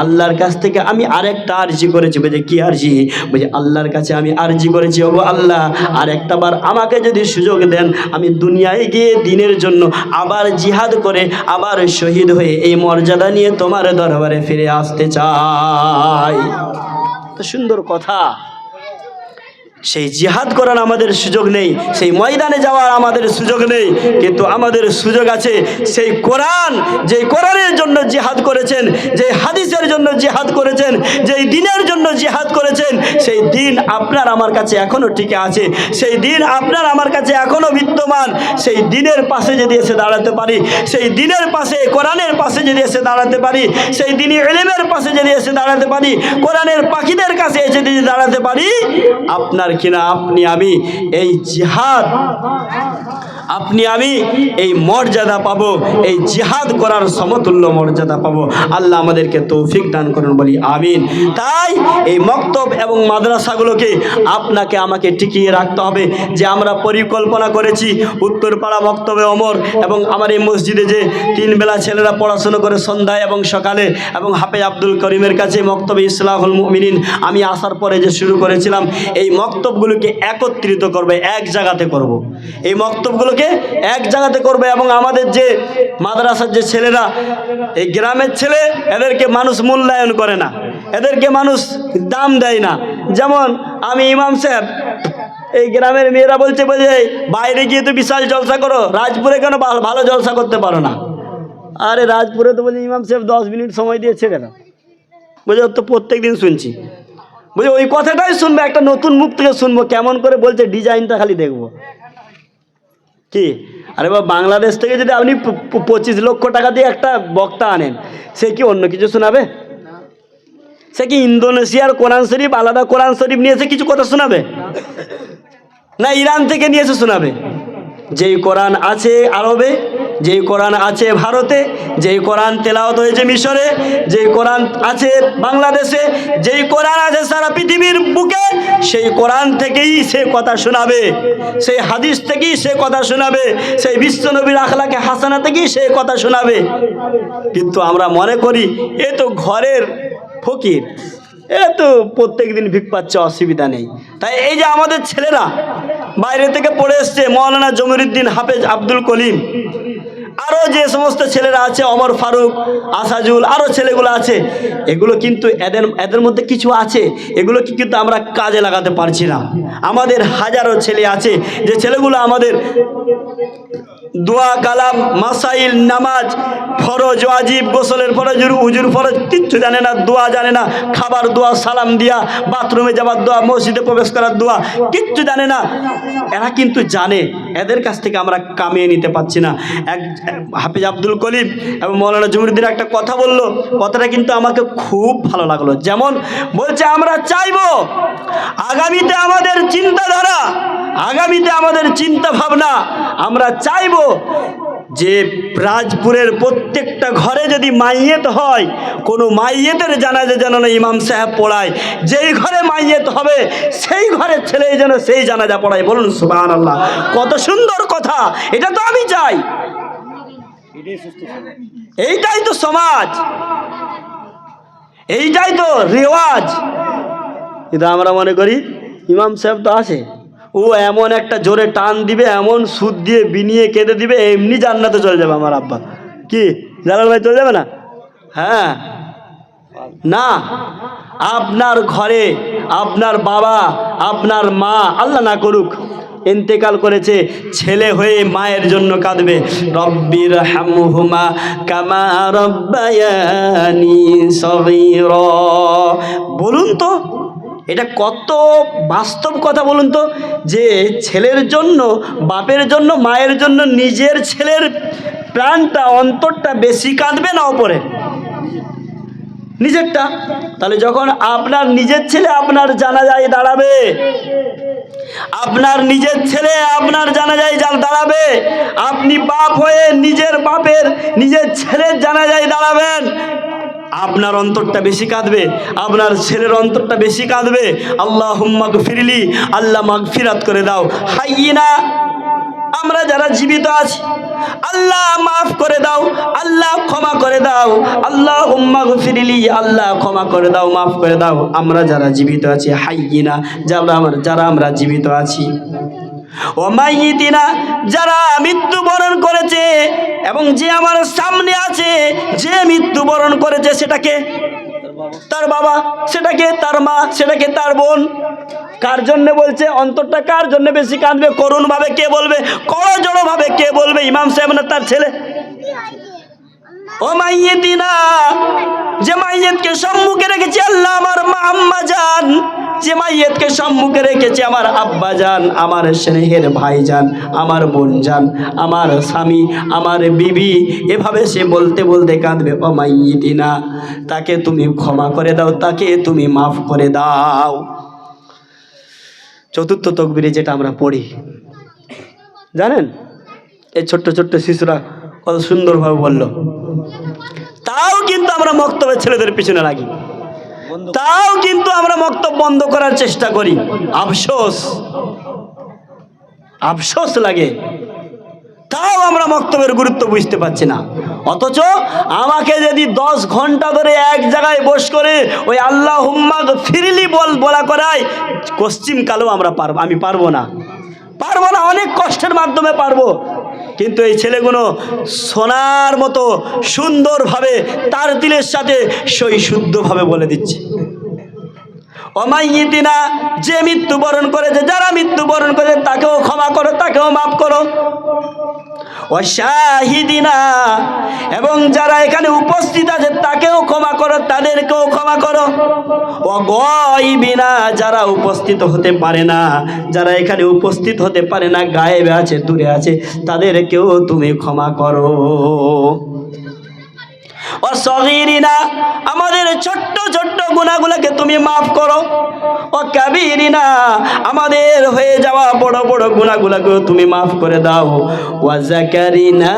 আল্লাহর কাছ থেকে আমি আরেকটা আরজি করেছি। বলছে, কি আরজি? বলছে, আল্লাহর কাছে আমি আরজি করেছি, ওগো আল্লাহ, আর একটা বার আমাকে যদি সুযোগ দেন, আমি দুনিয়ায় গিয়ে দিনের জন্য আবার জিহাদ করে, আবার শহীদ হয়ে এই মর্যাদা নিয়ে তোমার দরবারে ফিরে আসতে চাই। তো সুন্দর কথা। সেই জিহাদ করার আমাদের সুযোগ নেই, সেই ময়দানে যাওয়ার আমাদের সুযোগ নেই, কিন্তু আমাদের সুযোগ আছে সেই কোরআন, যেই কোরআনের জন্য জিহাদ করেছেন, যেই হাদিসের জন্য জিহাদ করেছেন, যেই দ্বীনের জন্য জিহাদ করেছেন, সেই দ্বীন আপনার আমার কাছে এখনও টিকে আছে, সেই দ্বীন আপনার আমার কাছে এখনও বিদ্যমান। সেই দ্বীনের পাশে যদি এসে দাঁড়াতে পারি, সেই দ্বীনের পাশে, কোরআনের পাশে যদি এসে দাঁড়াতে পারি, সেই দ্বীনি ইলমের পাশে যদি এসে দাঁড়াতে পারি, কোরআনের পাখিদের কাছে এসে যদি দাঁড়াতে পারি, আপনার কিনা আপনি আমি এই জিহাদ, আপনি আমি এই মর্যাদা পাবো, এই জিহাদ করার সমতুল্য মর্যাদা পাবো। আল্লাহ আমাদেরকে তৌফিক দান করুন, বলি আমিন। তাই এই মক্তব এবং মাদ্রাসাগুলোকে আপনাকে আমাকে টিকিয়ে রাখতে হবে। যে আমরা পরিকল্পনা করেছি উত্তরপাড়া মক্তবে ওমর এবং আমার এই মসজিদে যে 3 বেলা ছেলেরা পড়াশুনো করে সন্ধ্যায় এবং সকালে, এবং হাফেজ আব্দুল করিমের কাছে মক্তবে ইসলাহুল মুমিনিন আমি আসার পরে যে শুরু করেছিলাম, এই মক্তবগুলোকে একত্রিত করবে, এক জায়গাতে করব। এই মক্তবগুলোকে এক জায়গাতে করবে এবং আমাদের যে মাদ্রাসার যে ছেলেরা, এই গ্রামের ছেলে, এদেরকে মানুষ মূল্যায়ন করে না, এদেরকে মানুষ দাম দেয় না। যেমন আমি ইমাম সাহেব, এই গ্রামের মেয়েরা বলছে বাইরে গিয়ে তো বিশাল জলসা করো, রাজপুরে কেন ভালো জলসা করতে পারো না? আরে রাজপুরে তো বলছে ইমাম সাহেব 10 মিনিট সময় দিয়ে ছেড়ে দাও। বুঝে তো প্রত্যেক দিন শুনছি, বুঝে ওই কথাটাই শুনবো, একটা নতুন মুখ থেকে শুনবো, কেমন করে বলছে ডিজাইনটা খালি দেখবো কি। আরে বাবা, বাংলাদেশ থেকে যদি আপনি 25 লক্ষ টাকা দিয়ে একটা বক্তা আনেন, সে কি অন্য কিছু শোনাবে? সে কি ইন্দোনেশিয়ার কোরআন শরীফ, আলাদা কোরআন শরীফ নিয়ে এসে কিছু কথা শোনাবে? না ইরান থেকে নিয়ে এসে শোনাবে? যেই কোরআন আছে আরবে, যেই কোরআন আছে ভারতে, যেই কোরআন তেলাওয়াত হয়েছে মিশরে, যেই কোরআন আছে বাংলাদেশে, যেই কোরআন আছে সারা পৃথিবীর বুকে, সেই কোরআন থেকেই সে কথা শোনাবে, সেই হাদিস থেকেই সে কথা শোনাবে, সেই বিশ্বনবীর আখলাকে হাসানা থেকেই সে কথা শোনাবে। কিন্তু আমরা মনে করি এ তো ঘরের ফকির, এ তো প্রত্যেক দিন ভিক পাচ্ছে, অসুবিধা নেই। তাই এই যে আমাদের ছেলেরা বাইরে থেকে পড়ে এসছে, মৌলানা জমিরুদ্দিন, হাফেজ আব্দুল কলিম, আরও যে সমস্ত ছেলেরা আছে, ওমর ফারুক, আসাজুল, আরও ছেলেগুলো আছে, এগুলো কিন্তু এদের মধ্যে কিছু আছে, এগুলোকে কিন্তু আমরা কাজে লাগাতে পারছি না। আমাদের হাজারো ছেলে আছে, যে ছেলেগুলো আমাদের দোয়া, কালাম, মাসাইল, নামাজ, ফরজ, ওয়াজিব, গোসলের ফরজ, উজুর ফরজ কিচ্ছু জানে না, দোয়া জানে না, খাবার দোয়া, সালাম দিয়া, বাথরুমে যাবার দোয়া, মসজিদে প্রবেশ করার দোয়া কিচ্ছু জানে না। এরা কিন্তু জানে, এদের কাছ থেকে আমরা কামিয়ে নিতে পারছি না। হাফেজ আব্দুল কলিম এবং মৌলানা জমিরুদ্দিন একটা কথা বললো, কথাটা কিন্তু আমাকে খুব ভালো লাগলো। যেমন বলছে, আমরা চাইবো আগামীতে আমাদের চিন্তাধারা, আগামীতে আমাদের চিন্তা ভাবনা, আমরা চাইবো যে রাজপুরের প্রত্যেকটা ঘরে যদি মাইয়েত হয়, কোনো মাইয়েতের জানাজা যেন না ইমাম সাহেব পড়ায়, যেই ঘরে মাইয়েত হবে সেই ঘরের ছেলে যেন সেই জানাজা পড়ায়। বলুন সুবহানাল্লাহ, কত সুন্দর কথা! এটা তো আমি চাই, এইটাই তো সমাজ, এইটাই তো রেওয়াজ। কিন্তু আমরা মনে করি ইমাম সাহেব তো আছে, ও এমন একটা জোরে টান দিবে, এমন সুদ দিয়ে বিনিয়ে কেঁদে দিবে, এমনি জান্নাতে চলে যাবে আমার আব্বা। কি জালাল ভাই, চলে যাবে না? হ্যাঁ, না, আপনার ঘরে আপনার বাবা, আপনার মা, আল্লাহ না করুক, ইন্তেকাল করেছে, ছেলে হয়ে মায়ের জন্য কাঁদবে, রব্বির হামহুমা কামা রব্বায়ানি সগীরা। বলুন তো এটা কত বাস্তব কথা, বলুন তো, যে ছেলের জন্য, বাপের জন্য, মায়ের জন্য নিজের ছেলের প্রাণটা, অন্তরটা বেশি কাঁদবে না ওপরে নিজেরটা? তাহলে যখন আপনার নিজের ছেলে আপনার জানাজায় দাঁড়াবে, আপনার নিজের ছেলে আপনার জানাজায় দাঁড়াবে, আপনি বাপ হয়ে নিজের বাপের, নিজের ছেলের জানাজায় দাঁড়াবেন, আপনার অন্তরটা বেশি কাঁদবে, আপনার ছেলের অন্তরটা বেশি কাঁদবে। আল্লাহুম্মা গফিরলি, আল্লাহ মাগফিরাত করে দাও। হাইয়িনা, আমরা যারা জীবিত আছি, আল্লাহ মাফ করে দাও, আল্লাহ ক্ষমা করে দাও। আল্লাহুম্মা গফিরলি, আল্লাহ ক্ষমা করে দাও, মাফ করে দাও। আমরা যারা জীবিত আছি, হাইয়িনা, যারা আমরা জীবিত আছি, ও মাইয়িতিনা, যারা মৃত্যুবরণ করেছে, এবং যে আমার সামনে আছে যে মৃত্যুবরণ করেছে, সেটাকে তার বাবা, সেটাকে তার মা, সেটাকে তার বোন। কার জন্য বলছে? অন্তরটা কার জন্য বেশি কাঁদবে? করুণ ভাবে কে বলবে? করজড় ভাবে কে বলবে? ইমাম সাহেব না তার ছেলে? ও মাইয়েতিনা, যে মাইয়েতকে সম্মুখে রেখেছে আল্লাহ আমার মা আম্মা জান, যে মাইয়েতকে সম্মুখে রেখেছে আমার আব্বা জান, আমার স্নেহের ভাই জান, আমার বোন জান, আমার স্বামী, আমার বিবি, এভাবে সে বলতে বলতে কাঁদবে। ও মাইয়েতিনা, তাকে তুমি ক্ষমা করে দাও, তাকে তুমি মাফ করে দাও। চতুর্থ তাকবীরে যেটা আমরা পড়ি জানেন, এই ছোট্ট ছোট্ট শিশুরা কত সুন্দরভাবে বলল। তাও কিন্তু আমরা মক্তবের ছেলেদের পিছনে লাগি, তাও কিন্তু আমরা মক্তব বন্ধ করার চেষ্টা করি। আফসোস, আফসোস লাগে, তাও আমরা মক্তবের গুরুত্ব বুঝতে পারছি না। অথচ আমাকে যদি 10 ঘন্টা ধরে এক জায়গায় বস করে ওই আল্লাহুম্মা গফিরলি বলা করায়, পশ্চিম কালেও আমি পারবো না, অনেক কষ্টের মাধ্যমে পারবো। কিন্তু এই ছেলেগুলো সোনার মতো সুন্দরভাবে তার দিলের সাথে সই শুদ্ধভাবে বলে দিচ্ছে। অমাইয়িতিনা, যে মৃত্যুবরণ করেছে, যারা মৃত্যুবরণ করেছে তাকেও ক্ষমা করো, তাকেও মাফ করো। অশাহিদিনা, এবং যারা এখানে উপস্থিত আছে তাকেও ক্ষমা করো, তাদেরকেও ক্ষমা করো। অগায়বিনা, যারা উপস্থিত হতে পারে না, যারা এখানে উপস্থিত হতে পারে না, গায়েবে আছে, দূরে আছে, তাদেরকেও তুমি ক্ষমা করো। অসগীরিনা, আমাদের ছোট্ট ছোট্ট গুনাহগুলোকে তুমি মাফ করো। ও কাবীরিনা, আমাদের হয়ে যাওয়া বড় বড় গুনাহগুলোকে তুমি মাফ করে দাও। ওয়া যাকারিনা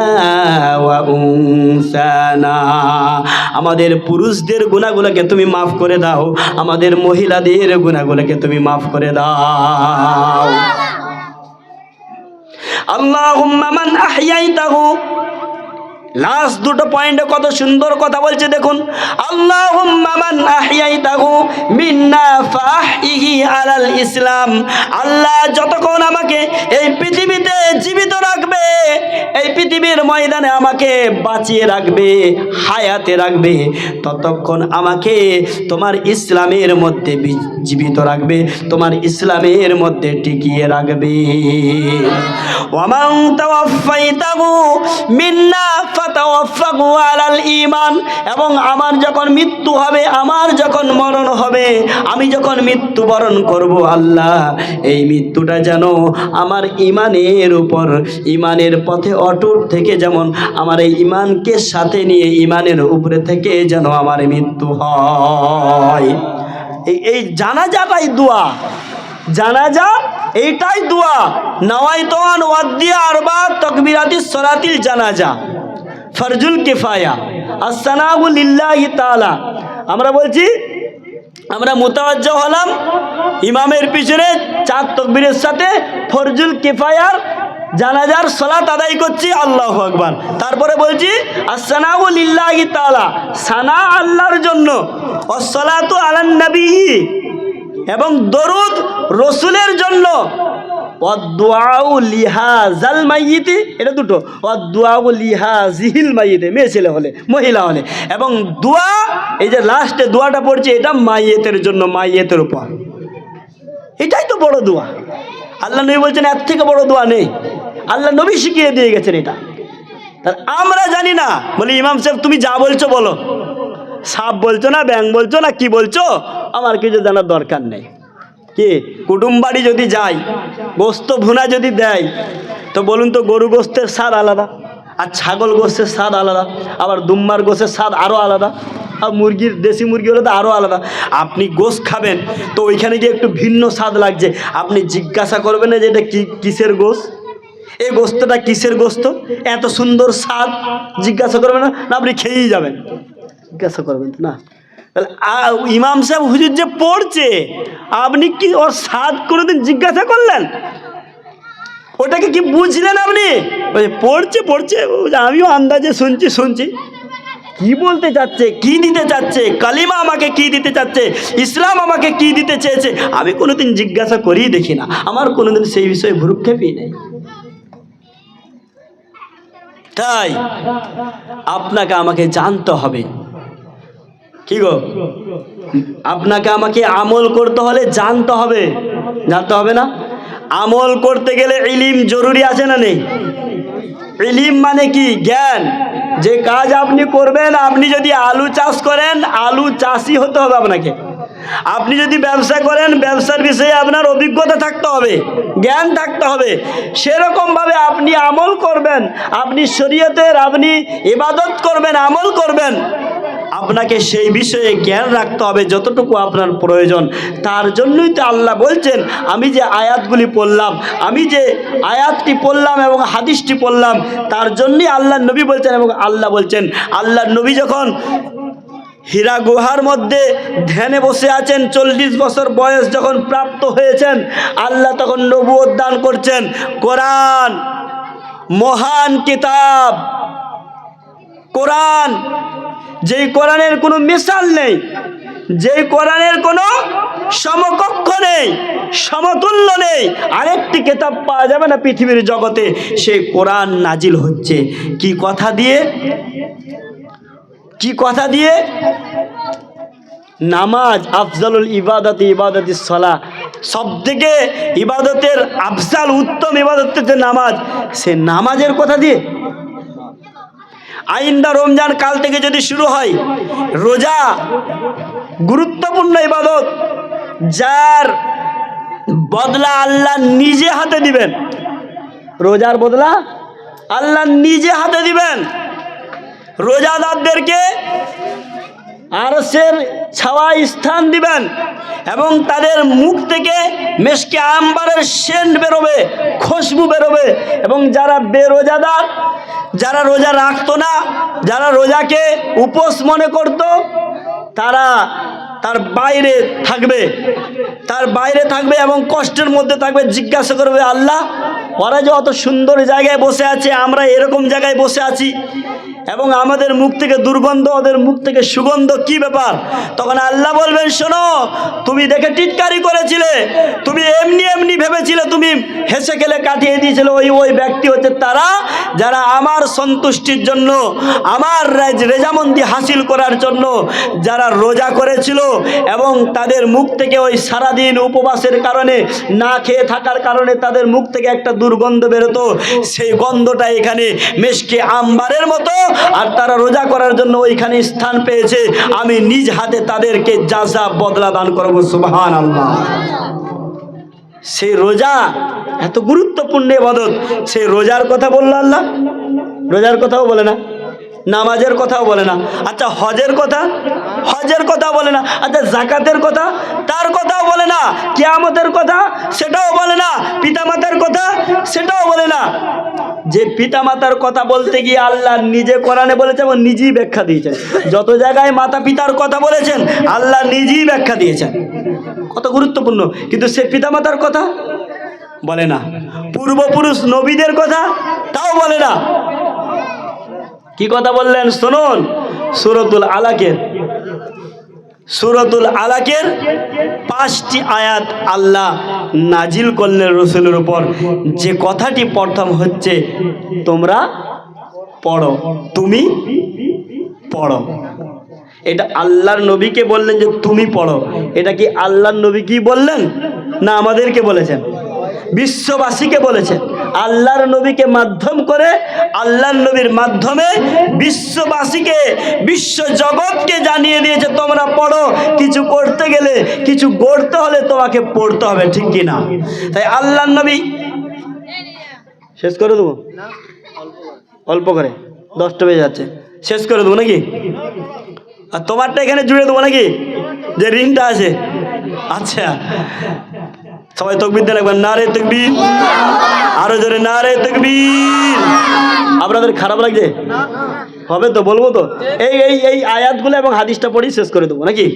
ওয়া উনসানা, আমাদের পুরুষদের গুনাহগুলোকে তুমি মাফ করে দাও, আমাদের মহিলাদের গুনাহগুলোকে তুমি মাফ করে দাও। আল্লাহুম্মা মান আহইয়াইতাহু, লাস্ট দুটো পয়েন্টে কত সুন্দর কথা বলছে দেখুন। আল্লাহুম্মা মান আহইয়াইতাহু মিন্না ফাহইহি আলাল ইসলাম, আল্লাহ যতক্ষণ আমাকে এই পৃথিবীতে জীবিত রাখবে, এই পৃথিবীর ময়দানে আমাকে বাঁচিয়ে রাখবে, হায়াতে রাখবে, ততক্ষণ আমাকে তোমার ইসলামের মধ্যে জীবিত রাখবে, তোমার ইসলামের মধ্যে টিকিয়ে রাখবে। ওয়া মান তাওয়াফাইতাহু মিন্না ফাতাওয়াফাহু আলাল ঈমান, এবং আমার যখন মৃত্যু হবে, আমার যখন মরণ হবে, আমি যখন মৃত্যুবরণ করব, আল্লাহ এই মৃত্যুটা যেন আমার ঈমানের উপর, ঈমানের পথে অটুট থেকে, যেমন আমার এই ঈমানকে সাথে নিয়ে ঈমানের উপরে থেকে যেন আমার মৃত্যু হয়। এই জানাজাটাই দোয়া, জানাজা এইটাই দোয়া। নাওয়াইতু আন ওয়াদ্দিয়া আরবা তাকবীরাতিস সালাতিল জানাজা ফরজুল কিফায়া আসসালামু লিল্লাহি তাআলা। আমরা বলছি, আমরা মুতাওয়াজ্জা হলাম ইমামের পিছনে 4 তাকবীরের সাথে ফরজুল কিফায়ার জানাজার সালাত আদায় করছি, আল্লাহু আকবার। তারপরে বলছি আসসালামু লিল্লাহি তাআলা, সানা আল্লাহর জন্য, ওয়াসসালাতু আলান নবী, এবং দরুদ রসুলের জন্য, ওয়াদুআউ লিহাজাল মাইয়িতি, এটা দুটো, ওয়াদুআউ লিহাজিল মাইয়িতি, মেয়ে ছেলে হলে, মহিলা হলে, এবং দোয়া, এই যে লাস্টে দোয়াটা পড়ছে, এটা মাইয়েতের জন্য, মাইয়েতের উপর। এটাই তো বড় দোয়া। আল্লাহ নবী বলছেন এর থেকে বড় দোয়া নেই, আল্লাহ নবী শিখিয়ে দিয়ে গেছেন এটা। আমরা জানি না, বলি ইমাম সাহেব তুমি যা বলছো বলো, সাপ বলছো না, ব্যাং বলছো না, কি বলছো, আমার কিছু জানার দরকার নেই। কি কুটুম বাড়ি যদি যাই, গোস্ত ভুনা যদি দেয়, তো বলুন তো গরু গোস্তের স্বাদ আলাদা, আর ছাগল গোস্তের স্বাদ আলাদা, আবার দুম্বার গোস্তের স্বাদ আরও আলাদা, আর মুরগির, দেশি মুরগি হলে তো আরও আলাদা। আপনি গোস্ত খাবেন তো ওইখানে গিয়ে একটু ভিন্ন স্বাদ লাগছে, আপনি জিজ্ঞাসা করবেন না যে এটা কিসের গোস্ত, এই গোস্তটা কিসের গোস্ত, এত সুন্দর স্বাদ, জিজ্ঞাসা করবেন না? আপনি খেয়েই যাবেন, জিজ্ঞাসা করবেন না। তাহলে ইমাম সাহেব হুজুর যে পড়ছে, আপনি কি ওর স্বাদ কোনোদিন জিজ্ঞাসা করলেন? ওটাকে কি বুঝলেন আপনি? পড়ছে, আমিও আন্দাজে শুনছি, কি বলতে চাচ্ছে, কি দিতে চাচ্ছে, কালিমা আমাকে কি দিতে চাচ্ছে, ইসলাম আমাকে কি দিতে চেয়েছে, আমি কোনোদিন জিজ্ঞাসা করেই দেখি না, আমার কোনোদিন সেই বিষয়ে ভ্রুক্ষেপই নেই। তাই আপনাকে আমাকে জানতে হবে কি গো, আপনাকে আমাকে আমল করতে হলে জানতে হবে না? আমল করতে গেলে ইলম জরুরি আছে না নেই? ইলম মানে কি? জ্ঞান। যে কাজ আপনি করবেন, আপনি যদি আলু চাষ করেন, আলু চাষি হতে হবে আপনাকে। আপনি যদি ব্যবসা করেন, ব্যবসার বিষয়ে আপনার অভিজ্ঞতা থাকতে হবে, জ্ঞান থাকতে হবে। সেরকমভাবে আপনি আমল করবেন, আপনি শরীয়তের আপনি ইবাদত করবেন, আমল করবেন, আপনাকে সেই বিষয়ে জ্ঞান রাখতে হবে যতটুকু আপনার প্রয়োজন। তার জন্যই তো আল্লাহ বলছেন, আমি যে আয়াতগুলি পড়লাম, আমি যে আয়াতটি পড়লাম এবং হাদিসটি পড়লাম, তার জন্যই আল্লাহ নবী বলছেন এবং আল্লাহ বলছেন। আল্লাহ নবী যখন হীরা গুহার মধ্যে ধ্যানে বসে আছেন, 40 বছর বয়স যখন প্রাপ্ত হয়েছেন, আল্লাহ তখন নবুয়ত দান করছেন। কোরআন মহান কিতাব, কোরআন, যেই কোরআনের কোনো মিসাল নেই, যেই কোরআনের কোনো সমকক্ষ নেই, সমতুল্য নেই, আরেকটি কিতাব পাওয়া যাবে না পৃথিবীর জগতে। সেই কোরআন নাজিল হচ্ছে কি কথা দিয়ে? কি কথা দিয়ে? নামাজ। আফজালুল ইবাদতি ইবাদতিস সালাহ, সবথেকে ইবাদতের আফজাল উত্তম ইবাদত হচ্ছে নামাজ। সে নামাজের কথা দিয়ে। আইন্দা রমজান কাল থেকে যদি শুরু হয়, রোজা গুরুত্বপূর্ণ ইবাদত, যার বদলা আল্লাহ নিজে হাতে দিবেন। রোজার বদলা আল্লাহ নিজে হাতে দিবেন। রোজাদারদেরকে আরশের ছাওয়ায় স্থান দিবেন এবং তাদের মুখ থেকে মেশকে আম্বারের সেন্ট বেরোবে, খুশবু বেরোবে। এবং যারা বেরোজাদার, যারা রোজা রাখতো না, যারা রোজাকে উপোস মনে করত, তারা তার বাইরে থাকবে এবং কষ্টের মধ্যে থাকবে। জিজ্ঞাসা করবে, আল্লাহ, ওরা যে অত সুন্দর জায়গায় বসে আছে, আমরা এরকম জায়গায় বসে আছি এবং আমাদের মুখ থেকে দুর্গন্ধ, ওদের মুখ থেকে সুগন্ধ, কি ব্যাপার? তখন আল্লাহ বলবেন, শোনো, তুমি দেখে টিটকারি করেছিলে, তুমি এমনি ভেবেছিলে, তুমি হেসে খেলে কাটিয়ে দিয়েছিলে। ওই ব্যক্তি হচ্ছে তারা যারা আমার সন্তুষ্টির জন্য, আমার রেজামন্দি হাসিল করার জন্য যারা রোজা করেছিল এবং তাদের মুখ থেকে ওই সারাদিন উপবাসের কারণে, না খেয়ে থাকার কারণে তাদের মুখ থেকে একটা দুর্গন্ধ বেরোতো। সেই গন্ধটা এখানে মেশকে আম্বারের মতো, আর তারা রোজা করার জন্য ওইখানে স্থান পেয়েছে। আমি নিজ হাতে তাদেরকে যাজা বদলা দান করবো। সুবহানাল্লাহ। সেই রোজা এত গুরুত্বপূর্ণ ইবাদত, সেই রোজার কথা বললো আল্লাহ। রোজার কথাও বলে না, নামাজের কথাও বলে না। আচ্ছা, হজের কথা বলে না। আচ্ছা, যাকাতের কথা, তার কথাও বলে না। কিয়ামতের কথা, সেটাও বলে না। পিতামাতার কথা, সেটাও বলে না। যে পিতামাতার কথা বলতে গিয়ে আল্লাহ নিজে কোরআনে বলেছেন এবং নিজেই ব্যাখ্যা দিয়েছেন। যত জায়গায় মাতা পিতার কথা বলেছেন, আল্লাহ নিজেই ব্যাখ্যা দিয়েছেন, কত গুরুত্বপূর্ণ। কিন্তু সে পিতামাতার কথা বলে না। পূর্বপুরুষ নবীদের কথা, তাও বলে না। কি কথা বললেন শুনুন, সূরাতুল আলাকের 5টি আয়াত আল্লাহ নাজিল করলেন রাসূলের উপর। যে কথাটি প্রথম হচ্ছে, তোমরা পড়ো, তুমি পড়ো। এটা আল্লাহর নবীকে বললেন যে তুমি পড়ো। এটা কি আল্লাহর নবী কি বললেন, না আমাদেরকে বলেছেন? বিশ্ববাসীকে বলেছেন। আল্লাহর নবীকে মাধ্যম করে, আল্লাহর নবীর মাধ্যমে বিশ্ববাসীকে, বিশ্ব জগৎকে জানিয়ে দিয়েছে, তোমরা পড়ো। কিছু করতে গেলে, কিছু গড়তে হলে তোমাকে পড়তে হবে, ঠিক কি না? তাই আল্লাহর নবী, শেষ করে দেবো, অল্প করে, 10টা বেজে যাচ্ছে, শেষ করে দেবো নাকি? আর তোমারটা এখানে জুড়ে দেবো নাকি, যে ঋণটা আছে? আচ্ছা, সবাই তাকবীর দেন একবার, নারে তাকবীর, আরো জোরে নারে তাকবীর। আপনাদের খারাপ লাগছে? হবে তো, বলবো তো। এই আয়াতগুলো এবং হাদিসটা পড়ি শেষ করে দেবো নাকি?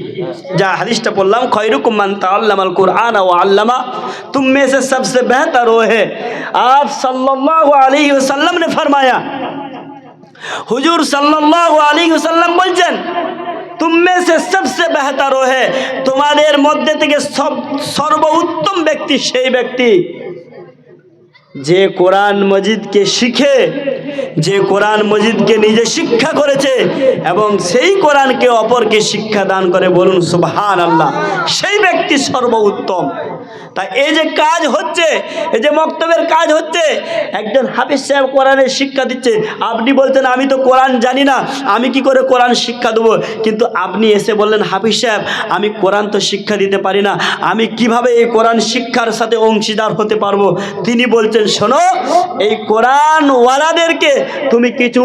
যা হাদিসটা পড়লাম, খয়রুকুম মান তাআল্লামাল কুরআন ওয়া আল্লামা, तुम में से सबसे बेहतर वो है। आप सल्लल्लाहु अलैहि वसल्लम ने फरमाया, हुजूर सल्लल्लाहु अलैहि वसल्लम বলছেন, तुम में से सबसे बेहतर वो है, তোমাদের মধ্যে থেকে সর্বোত্তম ব্যক্তি সেই ব্যক্তি যে কোরআন মজিদকে শিখে যে কোরআন মজিদকে নিজে শিক্ষা করেছে এবং সেই কোরআনকে অপরকে শিক্ষা দান করে, বলুন সুবহানাল্লাহ, সেই ব্যক্তি সর্বোত্তম। তাই এই যে কাজ হচ্ছে, এই যে মক্তবের কাজ হচ্ছে, একজন হাফিজ সাহেব কোরআনের শিক্ষা দিচ্ছে, আপনি বলছেন আমি তো কোরআন জানি না, আমি কি করে কোরআন শিক্ষা দেবো? কিন্তু আপনি এসে বললেন হাফিজ সাহেব আমি কোরআন তো শিক্ষা দিতে পারি না, আমি কিভাবে এই কোরআন শিক্ষার সাথে অংশীদার হতে পারবো? তিনি বলছেন শোনো, এই কোরআনওয়ালাদেরকে তুমি কিছু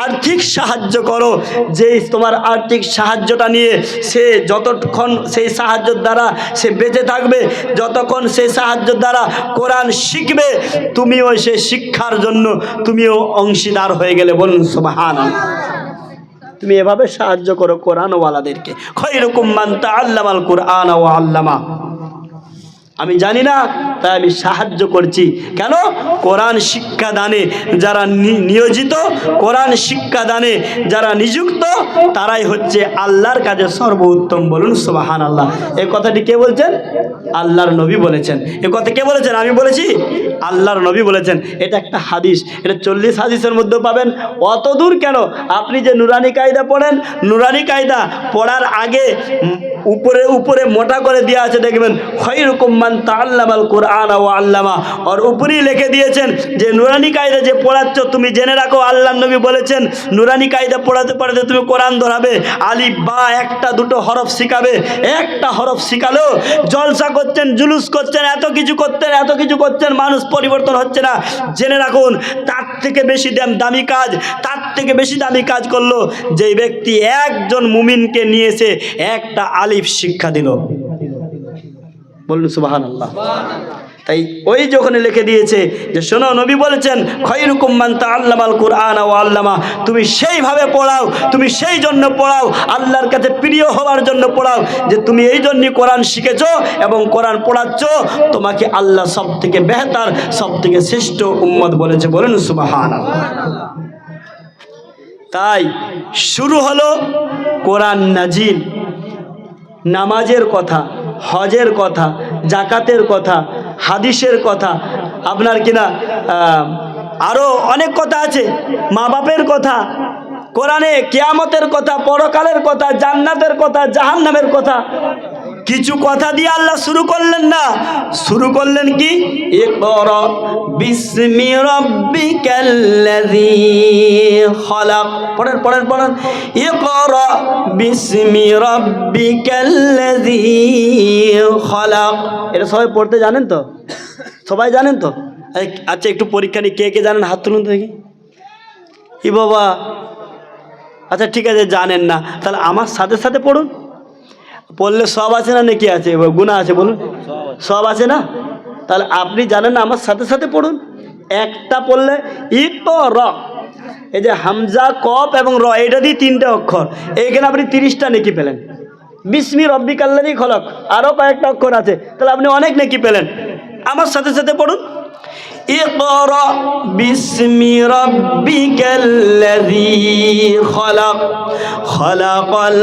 আর্থিক সাহায্য করো, যে তোমার আর্থিক সাহায্যটা নিয়ে সে যতক্ষণ সেই সাহায্যের দ্বারা সে বেঁচে থাকবে, যতক্ষণ সেই সাহায্যের দ্বারা কোরআন শিখবে, তুমিও সেই শিক্ষার জন্য তুমিও অংশীদার হয়ে গেলে, বলুন সুবহানাল্লাহ। তুমি এভাবে সাহায্য করো কোরআনওয়ালাদেরকে। খায়রুকুম মান তাআল্লামাল কুরআন ওয়া আল্লামা। আমি জানি না, তাই আমি সাহায্য করছি। কেন? কোরআন শিক্ষা দানে যারা নিয়োজিত, কোরআন শিক্ষা দানে যারা নিযুক্ত, তারাই হচ্ছে আল্লাহর কাজে সর্বোত্তম, বলুন সুবহানাল্লাহ। এই কথাটি কে বলছেন? আল্লাহর নবী বলেছেন। এই কথা কে বলেছেন? আমি বলেছি? আল্লাহর নবী বলেছেন। এটা একটা হাদিস, এটা 40 হাদিসের মধ্যে পাবেন। অত দূর কেন? আপনি যে নুরানি কায়দা পড়েন, নুরানি কায়দা পড়ার আগে উপরে উপরে মোটা করে দেওয়া আছে, দেখবেন খায়রুকুম মান তাআল্লামাল কুরআন ওয়া আল্লামা, আর উপরেই লিখে দিয়েছেন যে নুরানি কায়দা যে পড়াচ্ছ তুমি জেনে রাখো, আল্লাহর নবী বলেছেন নুরানি কায়দা পড়াতে পড়াতে তুমি কোরআন ধরাবে, আলিফ বা একটা দুটো হরফ শিখাবে, একটা হরফ শিখালো জলসা করছেন, জুলুস করছেন, এত কিছু করছেন, মানুষ পরিবর্তন হচ্ছে না। জেনে রাখুন তার থেকে বেশি দামি কাজ, তার থেকে বেশি দামি কাজ করলো যেই ব্যক্তি একজন মুমিনকে নিয়ে এসে একটা আলিফ শিক্ষা দিল, বলুন সুবহানাল্লাহ। তাই ওই যখন লিখে দিয়েছে যে শোনো, নবী বলেছেন খায়রুকুম মান তাআল্লামাল কুরআন ওয়া আল্লামা, তুমি সেইভাবে পড়াও, তুমি সেই জন্য পড়াও, আল্লাহর কাছে প্রিয় হওয়ার জন্য পড়াও, যে তুমি এই জন্যই কোরআন শিখেছো এবং কোরআন পড়াচ্ছ, তোমাকে আল্লাহ সব থেকে বেহতার, সব থেকে শ্রেষ্ঠ উম্মত বলেছে, বলুন সুবহানাল্লাহ। তাই শুরু হলো কোরআন নাজিল, নামাজের কথা, হজের কথা, জাকাতের কথা, হাদিসের কথা, আপনার কিনা আরও অনেক কথা আছে, মা বাপের কথা, কোরআনে কিয়ামতের কথা, পরকালের কথা, জান্নাতের কথা, জাহান্নামের কথা। কিছু কথা দিয়ে আল্লাহ শুরু করলেন না, শুরু করলেন কি? ইকরা বিসমি রাব্বিকাল্লাযী খালাক। পড়েন পড়েন পড়েন, ইকরা বিসমি রাব্বিকাল্লাযী খালাক। এটা সবাই পড়তে জানেন তো? সবাই জানেন তো? আচ্ছা একটু পরীক্ষা নিই, কে কে জানেন হাত তুলুন দেখি। ই বাবা, আচ্ছা ঠিক আছে, জানেন না, তাহলে আমার সাথে সাথে পড়ুন। পড়লে সব আছে না নাকি আছে, গুনাহ আছে? বলুন সব আছে না? তাহলে আপনি জানেন না, আমার সাথে সাথে পড়ুন। একটা পড়লে ইকরা, এই যে হামজা, কফ এবং র, এটা দিয়ে 3টে অক্ষর, এইখানে আপনি 30টা নেকি পেলেন। বিসমি রাব্বিকাল্লাযী খলাক, আরও কয়েকটা অক্ষর আছে, তাহলে আপনি অনেক নেকি পেলেন। আমার সাথে সাথে পড়ুন, ইকরা বিসমি রাব্বিকাল্লাযী খলাক, খলাকাল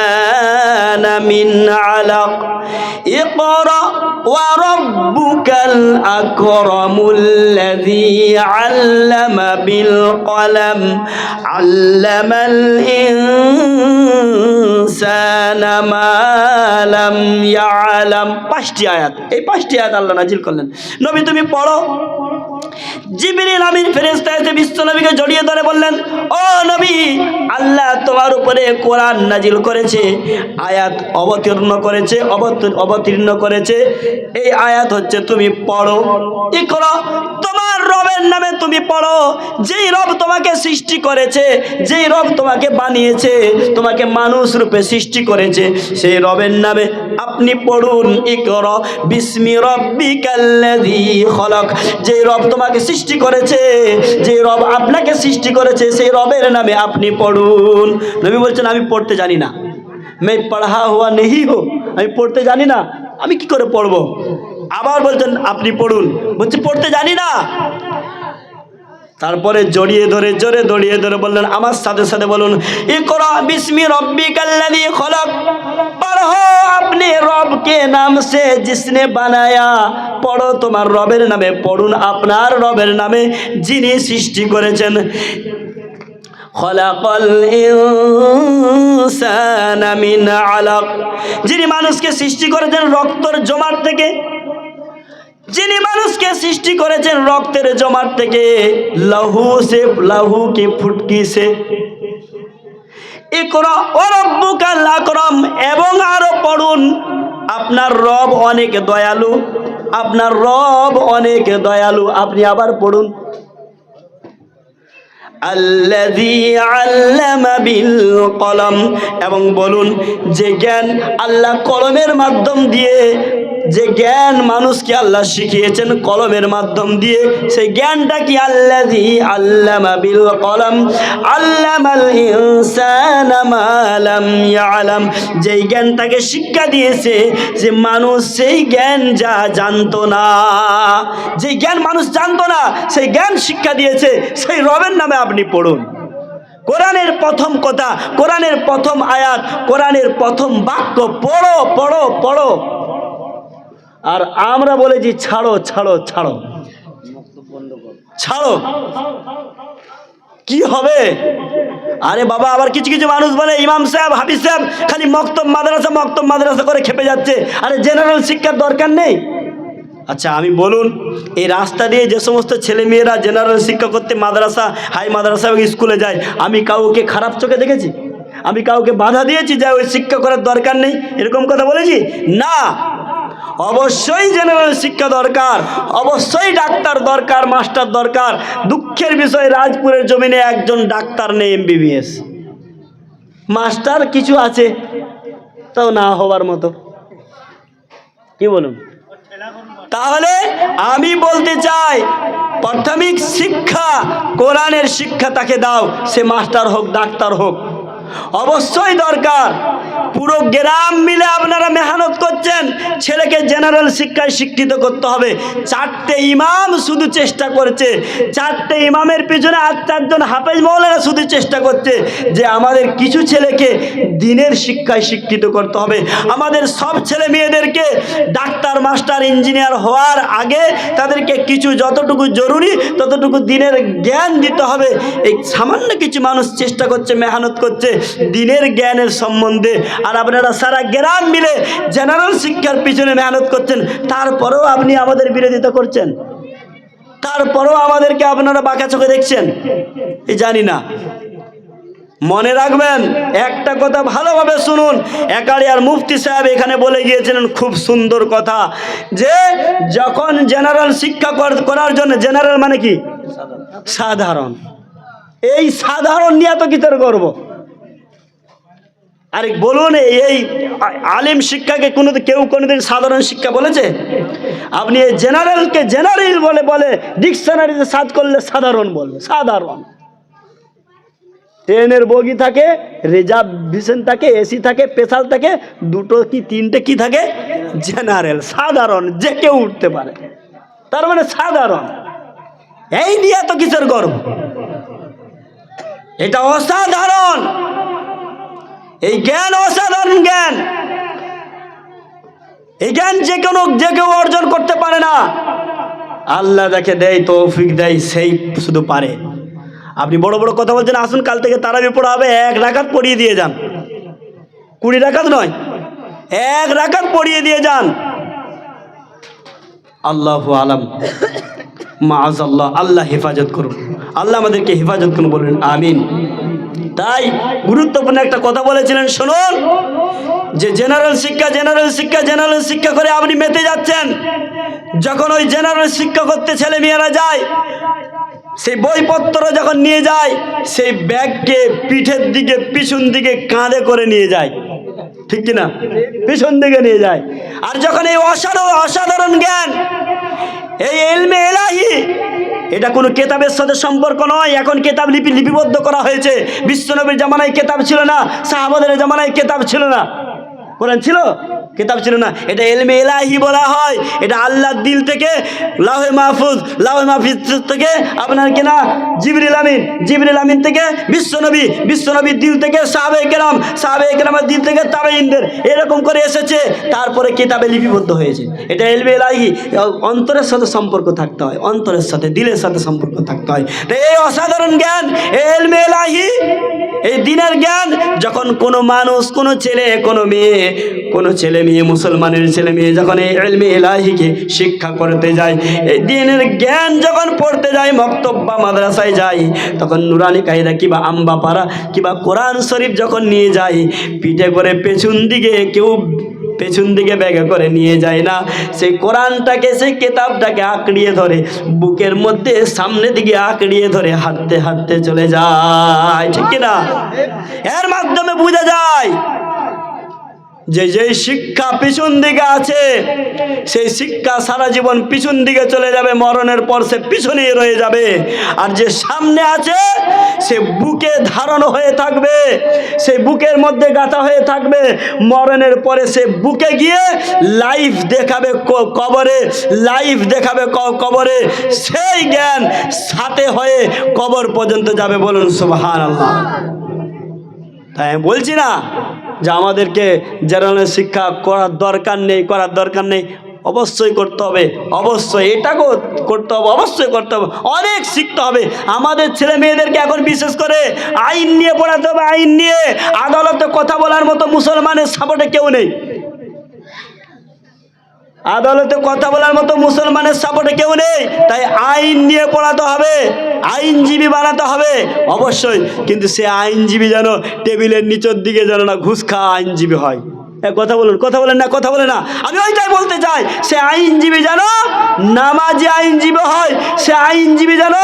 ইনসানা মিন আলাক, ইকরা ওয়া রাব্বুকাল আকরামুল্লাযী আল্লামা বিল কলম, আল্লামাল ইনসানা মা লাম ইয়ালাম। 5টি আয়াত, এই 5টি আয়াত আল্লাহ নাজিল করলেন। নবী তুমি পড়ো। জিবরিল আমিন ফেরেশতা এসে বিশ্বনবীকে জড়িয়ে ধরে বললেন, ও নবী, আল্লাহ তোমার উপরে কোরআন নাজিল করেছে, আয়াত অবতীর্ণ করেছে, এই আয়াত হচ্ছে তুমি পড়ো। ইকরা, তোমার রবের নামে তুমি পড়ো, যেই রব তোমাকে সৃষ্টি করেছে, যেই রব তোমাকে বানিয়েছে, তোমাকে মানুষ রূপে সৃষ্টি করেছে, সেই রবের নামে আপনি পড়ুন। ইকরা বিসমি রাব্বিকাল্লাযী খলাক, যেই রব তোমাকে সৃষ্টি করেছে, যে রব আপনাকে সৃষ্টি করেছে, সেই রবের নামে আপনি পড়ুন। নবী বলছেন আমি পড়তে জানি না, मैं पढ़ा हुआ नहीं हो, আমি পড়তে জানি না, আমি কি করে পড়বো? আবার বলছেন আপনি পড়ুন, বলছে পড়তে জানি না। তারপরে জড়িয়ে ধরে বললেন, আমার সাথে সাথে বলুন, ইকরা বিসমি রব্বিকাল্লাযী খলাক, পড়ো আপনি রব के नाम से जिसने बनाया, পড়ো তোমার রবের নামে, পড়ুন আপনার রবের নামে যিনি সৃষ্টি করেছেন। খলাকাল ইনসানা মিন আলাক, যিনি মানুষকে সৃষ্টি করেছেন রক্তের জমাট থেকে, যিনি মানুষকে সৃষ্টি করেছেন রক্তের জমাট থেকে, লাহু কি ফুটকি সে। ইকরা ওয়া রাব্বুকাল আকরাম, এবং আরো পড়ুন আপনার রব অনেক দয়ালু, আপনার রব অনেক দয়ালু। আপনি আবার পড়ুন, আল্লাযী আল্লামা বিল কলম, এবং বলুন যে জ্ঞান আল্লাহ কলমের মাধ্যম দিয়ে, যে জ্ঞান মানুষকে আল্লাহ শিখিয়েছেন কলমের মাধ্যম দিয়ে, সেই জ্ঞানটা কি? আল্লাযী আল্লামা বিল কলম আল্লামাল ইনসানা মা লাম ইয়ালাম, যেই জ্ঞানটাকে শিক্ষা দিয়েছে যে মানুষ সেই জ্ঞান যা জানতো না, যেই জ্ঞান মানুষ জানতো না সেই জ্ঞান শিক্ষা দিয়েছে, সেই রবের নামে আপনি পড়ুন। কোরআনের প্রথম কথা, কোরআনের প্রথম আয়াত, কোরআনের প্রথম বাক্য, পড়ো পড়ো পড়ো। আর আমরা বলেছি ছাড়ো ছাড়ো ছাড়ো ছাড়ো, কি হবে? আরে বাবা, আবার কিছু কিছু মানুষ বলে ইমাম সাহেব হাফিজ সাহেব খালি মক্তব মাদ্রাসা করে খেপে যাচ্ছে। আরে জেনারেল শিক্ষার দরকার নেই? আচ্ছা আমি বলুন, এই রাস্তা দিয়ে যে সমস্ত ছেলে মেয়েরা জেনারেল শিক্ষা করতে মাদ্রাসা, হাই মাদ্রাসা এবং স্কুলে যায়, আমি কাউকে খারাপ চোখে দেখেছি? আমি কাউকে বাধা দিয়েছি যে ওই শিক্ষা করার দরকার নেই, এরকম কথা বলেছি? না, অবশ্যই জেনারেল শিক্ষা দরকার, অবশ্যই ডাক্তার দরকার, মাস্টার দরকার। দুঃখের বিষয় রাজপুরের জমিনে একজন ডাক্তার নেই, MBBS। মাস্টার কিছু আছে, তাও না হবার মতো, কি বলুন? তাহলে আমি বলতে চাই, প্রাথমিক শিক্ষা কোরআনের শিক্ষা তাকে দাও, সে মাস্টার হোক ডাক্তার হোক, অবশ্যই দরকার। পুরো গ্রাম মিলে আপনারা মেহনত করছেন ছেলেকে জেনারেল শিক্ষায় শিক্ষিত করতে হবে। 4টে ইমাম শুধু চেষ্টা করছে, 4টে ইমামের পিছনে 4জন হাফেজ মাওলানা শুধু চেষ্টা করছে যে আমাদের কিছু ছেলেকে দ্বীনের শিক্ষায় শিক্ষিত করতে হবে। আমাদের সব ছেলে মেয়েদেরকে ডাক্তার মাস্টার ইঞ্জিনিয়ার হওয়ার আগে তাদেরকে কিছু যতটুকু জরুরি ততটুকু দ্বীনের জ্ঞান দিতে হবে। এই সামান্য কিছু মানুষ চেষ্টা করছে, মেহনত করছে দ্বীনের জ্ঞানের সম্বন্ধে, আর আপনারা সারা গ্রাম মিলে জেনারেল শিক্ষার পিছনে মেহনত করছেন। তারপরেও আপনি আমাদের বিরোধিতা করছেন, তারপরেও আমাদেরকে আপনারা বাঁকা চোখে দেখছেন। এই জানি না, মনে রাখবেন একটা কথা ভালোভাবে শুনুন। একাড়িয়ার মুফতি সাহেব এখানে বলে গিয়েছিলেন খুব সুন্দর কথা, যে যখন জেনারেল শিক্ষা করার জন্য, জেনারেল মানে কি? সাধারণ। এই সাধারণ নিয়ে তো কিসের করব? আরে বলুন, এই আলিম শিক্ষাকে কেউ কোনোদিন সাধারণ শিক্ষা বলেছে? আপনি এই জেনারেলকে জেনারেল বলে ডিকশনারিতে সার্চ করলে সাধারণ বলবে। সাধারণ ট্রেনের বগি থাকে, রিজার্ভেশন থাকে, এসি থাকে, স্পেশাল থাকে, 2টো কি 3টে কি থাকে? জেনারেল। সাধারণ, যে কেউ উঠতে পারে, তার মানে সাধারণ। এই নিয়ে তো কিসের গর্ব? এটা অসাধারণ, এই জ্ঞান অসাধারণ জ্ঞান। এই জ্ঞান যে কেউ অর্জন করতে পারে না। আল্লাহ যাকে দেয়, তৌফিক দেয়, সেই শুধু পারে। আপনি বড় বড় কথা বলছেন, আসুন কাল থেকে তারাবি পড়া হবে, 1 রাকাত পড়িয়ে দিয়ে যান। 20 রাকাত নয়, 1 রাকাত পড়িয়ে দিয়ে যান। আল্লাহু আলাম, মাআযাল্লাহ, আল্লাহ হেফাজত করুন, আল্লাহ আমাদেরকে হেফাজত করুন, বলুন আমিন। তাই গুরুত্বপূর্ণ একটা কথা বলেছিলেন, শুনুন, যে জেনারেল শিক্ষা করে আপনি মেতে যাচ্ছেন। যখন ওই জেনারেল শিক্ষা করতে ছেলে মেয়েরা যায়, সেই বইপত্র যখন নিয়ে যায়, সেই ব্যাগকে পিঠের দিকে, পিছন দিকে কাঁধে করে নিয়ে যায়, ঠিক কিনা? পিছন দিকে নিয়ে যায়। আর যখন এই অসাধারণ জ্ঞান, এই ইলমে ইলাহি, এটা কোনো কেতাবের সাথে সম্পর্ক নয়। এখন কেতাব লিপিবদ্ধ করা হয়েছে। বিশ্বনবীর জামানায় কেতাব ছিল না, সাহাবাদের জামানায় কেতাব ছিল না। কোরআন ছিল? কিতাব ছিল না। এটা ইলমে ইলাহি বলা হয়। এটা আল্লাহর দিল থেকে লাউহে মাহফুজ থেকে আপনার কিনা জিবরিল আমিন থেকে বিশ্বনবীর দিল থেকে সাহাবায়ে কেরামের দিল থেকে তাবেঈনদের, এরকম করে এসেছে, তারপরে কিতাবে লিপিবদ্ধ হয়েছে। এটা ইলমে ইলাহি, অন্তরের সাথে সম্পর্ক থাকতে হয়, অন্তরের সাথে দিলের সাথে সম্পর্ক থাকতে হয়। তো এই অসাধারণ জ্ঞান, এই ইলমে ইলাহি, এই দিনের জ্ঞান যখন কোনো মানুষ, কোনো ছেলে মেয়ে মুসলমানের ছেলে মেয়ে যখন এই ইলমে ইলাহিকে শিক্ষা করতে যায়, এই দিনের জ্ঞান যখন পড়তে যায়, মক্তব বা মাদ্রাসায় যায়, তখন নুরানি কায়দা কিবা আম্বা পাড়া কিবা কোরআন শরীফ যখন নিয়ে যায়, পিঠে করে পেছন দিকে ব্যাগে করে নিয়ে যায় না, সেই কোরআনটাকে, সেই কিতাবটাকে আঁকড়িয়ে ধরে, বুকের মধ্যে সামনের দিকে আঁকড়িয়ে ধরে হাঁটতে হাঁটতে চলে যায়, ঠিক কিনা? এর মাধ্যমে বোঝা যায় যে শিক্ষা পিছন দিকে আছে, সেই শিক্ষা সারা জীবন পিছন দিকে চলে যাবে, মরণের পর সে পিছনেই রয়ে যাবে। আর যে সামনে আছে সে বুকে ধারণ হয়ে থাকবে, সেই বুকের মধ্যে গাঁথা হয়ে থাকবে। মরণের পরে সে বুকে গিয়ে লাইফ দেখাবে কবরে, সেই জ্ঞান সাথে হয়ে কবর পর্যন্ত যাবে। বলুন সুবহানাল্লাহ। তাই আমি বলছি না যে আমাদেরকে জেনারেল শিক্ষা করার দরকার নেই, অবশ্যই করতে হবে, অবশ্যই এটাকেও করতে হবে, অবশ্যই করতে হবে, অনেক শিখতে হবে। আমাদের ছেলে মেয়েদেরকে এখন বিশেষ করে আইন নিয়ে পড়াতে হবে। আইন নিয়ে আদালতে কথা বলার মতো মুসলমানের সাপোর্টে কেউ নেই। তাই আইন নিয়ে পড়াতে হবে, আইনজীবী বানাতে হবে অবশ্যই। কিন্তু সে আইনজীবী যেন টেবিলের নিচের দিকে যেন না ঘুষ খাওয়া আইনজীবী হয়। কথা বলেন না। আমি ওইটাই বলতে চাই, সে আইনজীবী যেন নামাজি আইনজীবী হয়, সে আইনজীবী যেন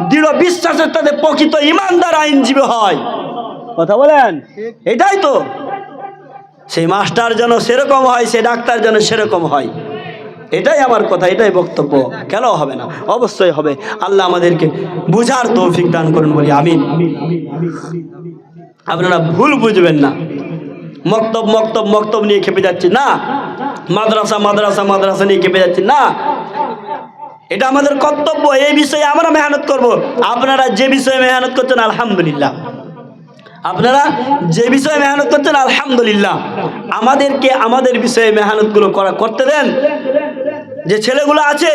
দৃঢ় বিশ্বাসের সাথে প্রকৃত ইমানদার আইনজীবী হয়। কথা বলেন, এটাই তো। সেই মাস্টার যেন সেরকম হয়, সে ডাক্তার যেন সেরকম হয়। এটাই আমার কথা, এটাই বক্তব্য। কেন হবে না? অবশ্যই হবে। আল্লাহ আমাদেরকে বুঝার তৌফিক দান করুন, বলি আমিন। আপনারা ভুল বুঝবেন না। মক্তব নিয়ে খেপে যাচ্ছি না, মাদ্রাসা নিয়ে খেপে যাচ্ছি না। এটা আমাদের কর্তব্য। এই বিষয়ে আমরা মেহনত করব। আপনারা যে বিষয়ে মেহনত করছেন আলহামদুলিল্লাহ, আমাদেরকে আমাদের বিষয়ে মেহনতগুলো করতে দেন। যে ছেলেগুলো আছে,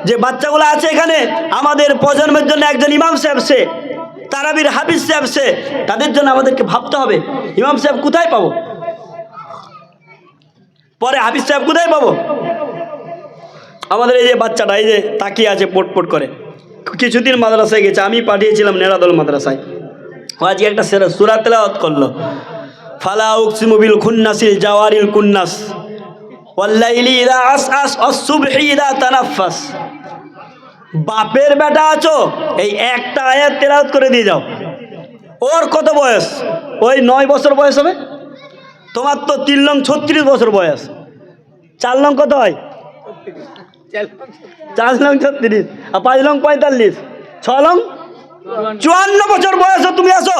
যে বাচ্চাগুলো আছে এখানে, আমাদের প্রজন্মের জন্য একজন ইমাম সাহেব, সে তারাবির হাফিজ সাহেব, সে তাদের জন্য আমাদেরকে ভাবতে হবে ইমাম সাহেব কোথায় পাবো, পরে হাফিজ সাহেব কোথায় পাবো। আমাদের এই যে বাচ্চাটা, এই যে তাকিয়ে আছে পট করে, কিছুদিন মাদ্রাসায় গেছে, আমি পাঠিয়েছিলাম নেরাদল মাদ্রাসায়। আজকে একটা সূরা তেলাওয়াত করলো, ফালা উকসিমু বিল খুন্নাসিল জাওয়ারিল কুন্নাস ওয়াল্লাইলি ইযা আসআস ওয়াস-সুবহি ইযা তানাফফাস। বাপের বেটা আছো, এই একটা আয়াত তেলাওয়াত করে দিয়ে যাও। ওর কত বয়স? ওই 9 বছর বয়স হবে। তোমার তো 3 লং 36 বছর বয়স, 4 লং কত হয়? 4 লং 36 আর 5 লং 45, 6 লং 54 বছর বয়স। তুমি আসো,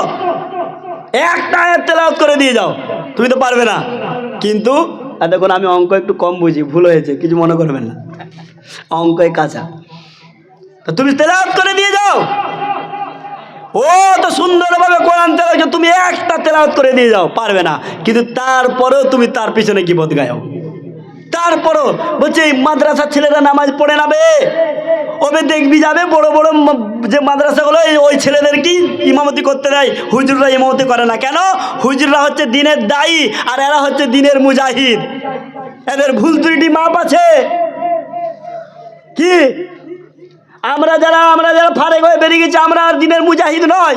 একটা আয়াত তেলাওয়াত করে দিয়ে যাও। তুমি তো পারবে না। কিন্তু দেখুন, আমি অঙ্ক একটু কম বুঝি, ভুল হয়েছে, কিছু মনে করবেন না, অঙ্কই কাঁচা। তো তুমি তেলাওয়াত করে দিয়ে যাও। ও তো সুন্দরভাবে কোরআন তেলাওয়াত, তুমি একটা তেলাওয়াত করে দিয়ে যাও, পারবে না। কিন্তু তারপরেও তুমি তার পিছনে কি বদ গাও। তারপরও বলছে এই মাদ্রাসার ছেলেরা নামাজ পড়ে না বে, ওবে দেখবি যাবে বড় বড় যে মাদ্রাসাগুলো, ওই ছেলেদেরকে ইমামতি করতে দেয়, হুজুররা ইমামতি করে না। কেন? হুজুররা হচ্ছে দিনের দায়ী, আর এরা হচ্ছে দিনের মুজাহিদ। এদের ভুল ত্রুটি মাপ আছে কি? আমরা যারা ফারেক হয়ে বেরিয়ে গেছি, আমরা আর দিনের মুজাহিদ নয়,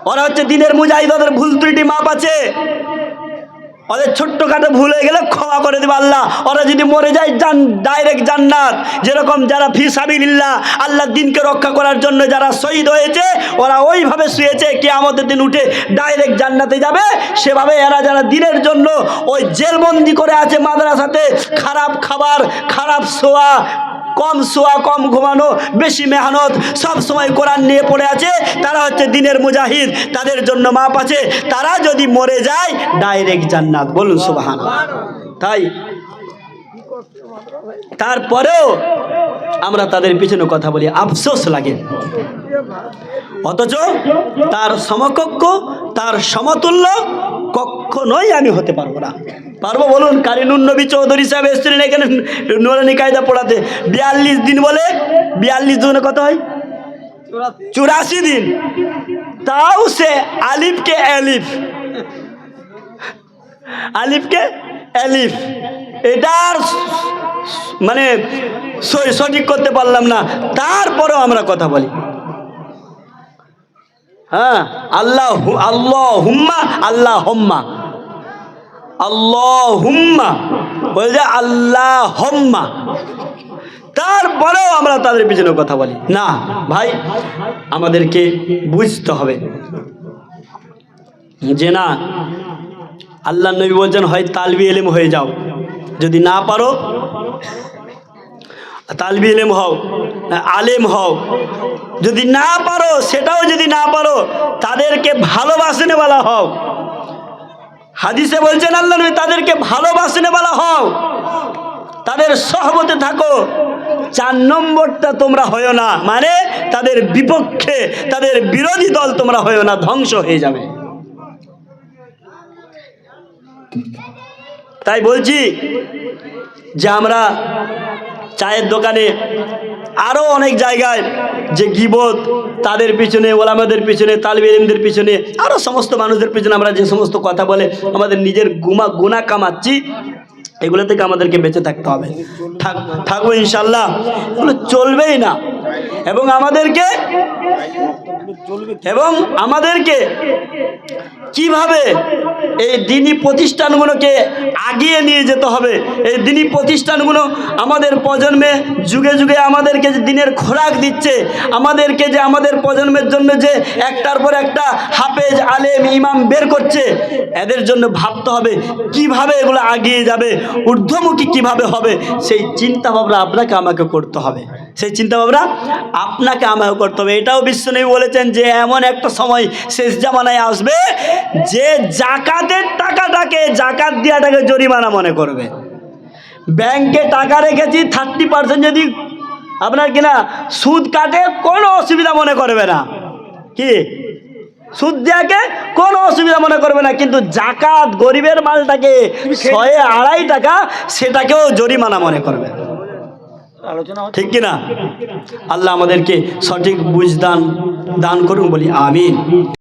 ওরা হচ্ছে দিনের মুজাহিদ। ওদের ভুল ত্রুটি মাপ আছে, ওদের ছোট্টখাটো ভুল হয়ে গেলে ক্ষমা করে দেবে আল্লাহ। ওরা যদি মরে যায় ডাইরেক্ট জান্নাত। যেরকম যারা ফি সাবিলিল্লাহ, আল্লাহর দ্বীনকে রক্ষা করার জন্য যারা শহীদ হয়েছে, ওরা ওইভাবে শুয়েছে, কিয়ামতের দিন উঠে ডাইরেক্ট জান্নাতে যাবে। সেভাবে এরা যারা দ্বীনের জন্য ওই জেলবন্দি করে আছে মাদ্রাসাতে, খারাপ খাবার, খারাপ শোয়া, কম শোয়া, কম ঘুমানো, বেশি মেহনত, সব সময় কোরআন নিয়ে পড়ে আছে, তারা হচ্ছে দিনের মুজাহিদ, তাদের জন্য মাপ আছে। তারা যদি মরে যায় ডাইরেক্ট জান্নাত, বলুন সুবহানাল্লাহ। তাই তারপরেও আমরা তাদের পিছনে কথা বলি, আফসোস লাগে। অথচ তার সমকক্ষ, তার সমতুল্য কখনোই আমি হতে পারবো না। পারবো বলুন? কারিনুন নবী চৌধুরী সাহেব এসেছিলেন এখানে নুরানি কায়দা পড়াতে, 42 দিন বলে, 42 দিনে কত হয়? 84 দিন। তাও সে আলিফকে এলিফ, আলিফকে এলিফ, এটার মানে সঠিক করতে পারলাম না, তারপরেও আমরা কথা বলি। হ্যাঁ, আল্লাহ হুম্মা, আল্লাহ হুম্মা, আল্লাহ হুম্মা বলে আল্লাহ হুম্মা, তারপরেও আমরা তাদের পিছনে কথা বলি না। ভাই, আমাদেরকে বুঝতে হবে যে না, আল্লাহ নবী বলছেন হয় তালবি ইলম হয়ে যাও, যদি না পারো তালবি ইলম হও, আলেম হও, যদি না পারো, সেটাও যদি না পারো, তাদেরকে ভালোবাসনে বলা হও। হাদিসে বলছেন আল্লাহ নবী তাদেরকে ভালোবাসনে বলা হও, তাদের সহবতে থাকো। 4 নম্বরটা তোমরা হয়ো না, মানে তাদের বিপক্ষে, তাদের বিরোধী দল তোমরা হয়ো না, ধ্বংস হয়ে যাবে। তাই বলছি যে আমরা চায়ের দোকানে, আরও অনেক জায়গায় যে গীবত, তাদের পিছনে, ওলামাদের পিছনে, তালিবে ইলমদের পিছনে, আরও সমস্ত মানুষদের পিছনে আমরা যে সমস্ত কথা বলে আমাদের নিজের গুনাহ কামাচ্ছি, এগুলো থেকে আমাদেরকে বেঁচে থাকতে হবে। থাকবো ইনশাল্লাহ, এগুলো চলবেই না। এবং আমাদেরকে কিভাবে এই দ্বীনি প্রতিষ্ঠানগুলোকে আগিয়ে নিয়ে যেতে হবে, এই দ্বীনি প্রতিষ্ঠানগুলো আমাদের প্রজন্মে যুগে যুগে আমাদেরকে যে দিনের খোরাক দিচ্ছে, আমাদেরকে যে আমাদের প্রজন্মের জন্য যে একটার পর একটা হাফেজ, আলেম, ইমাম বের করছে, এদের জন্য ভাবতে হবে কিভাবে এগুলো আগিয়ে যাবে, ঊর্ধ্বমুখী কিভাবে হবে। সেই চিন্তা ভাবনা আপনাকে আমাকে করতে হবে, সেই চিন্তা ভাবনা আপনাকে আমাকে করতে হবে। এটাও বিশ্বনবী বলেছেন যে এমন একটা সময় শেষ জামানায় আসবে যে জাকাতের টাকাটাকে, জাকাত দেওয়াটাকে জরিমানা মনে করবে। ব্যাংকে টাকা রেখেছি 30% যদি আপনার কিনা সুদ কাটে, কোনো অসুবিধা মনে করবে না, কি সুদ দেওয়াকে কোনো অসুবিধা মনে করবে না, কিন্তু জাকাত, গরিবের মালটাকে 102 টাকা, সেটাকেও জরিমানা মনে করবে। ঠিক কিনা? আল্লাহ আমাদেরকে সঠিক বুঝদান দান করুন, বলি আমিন।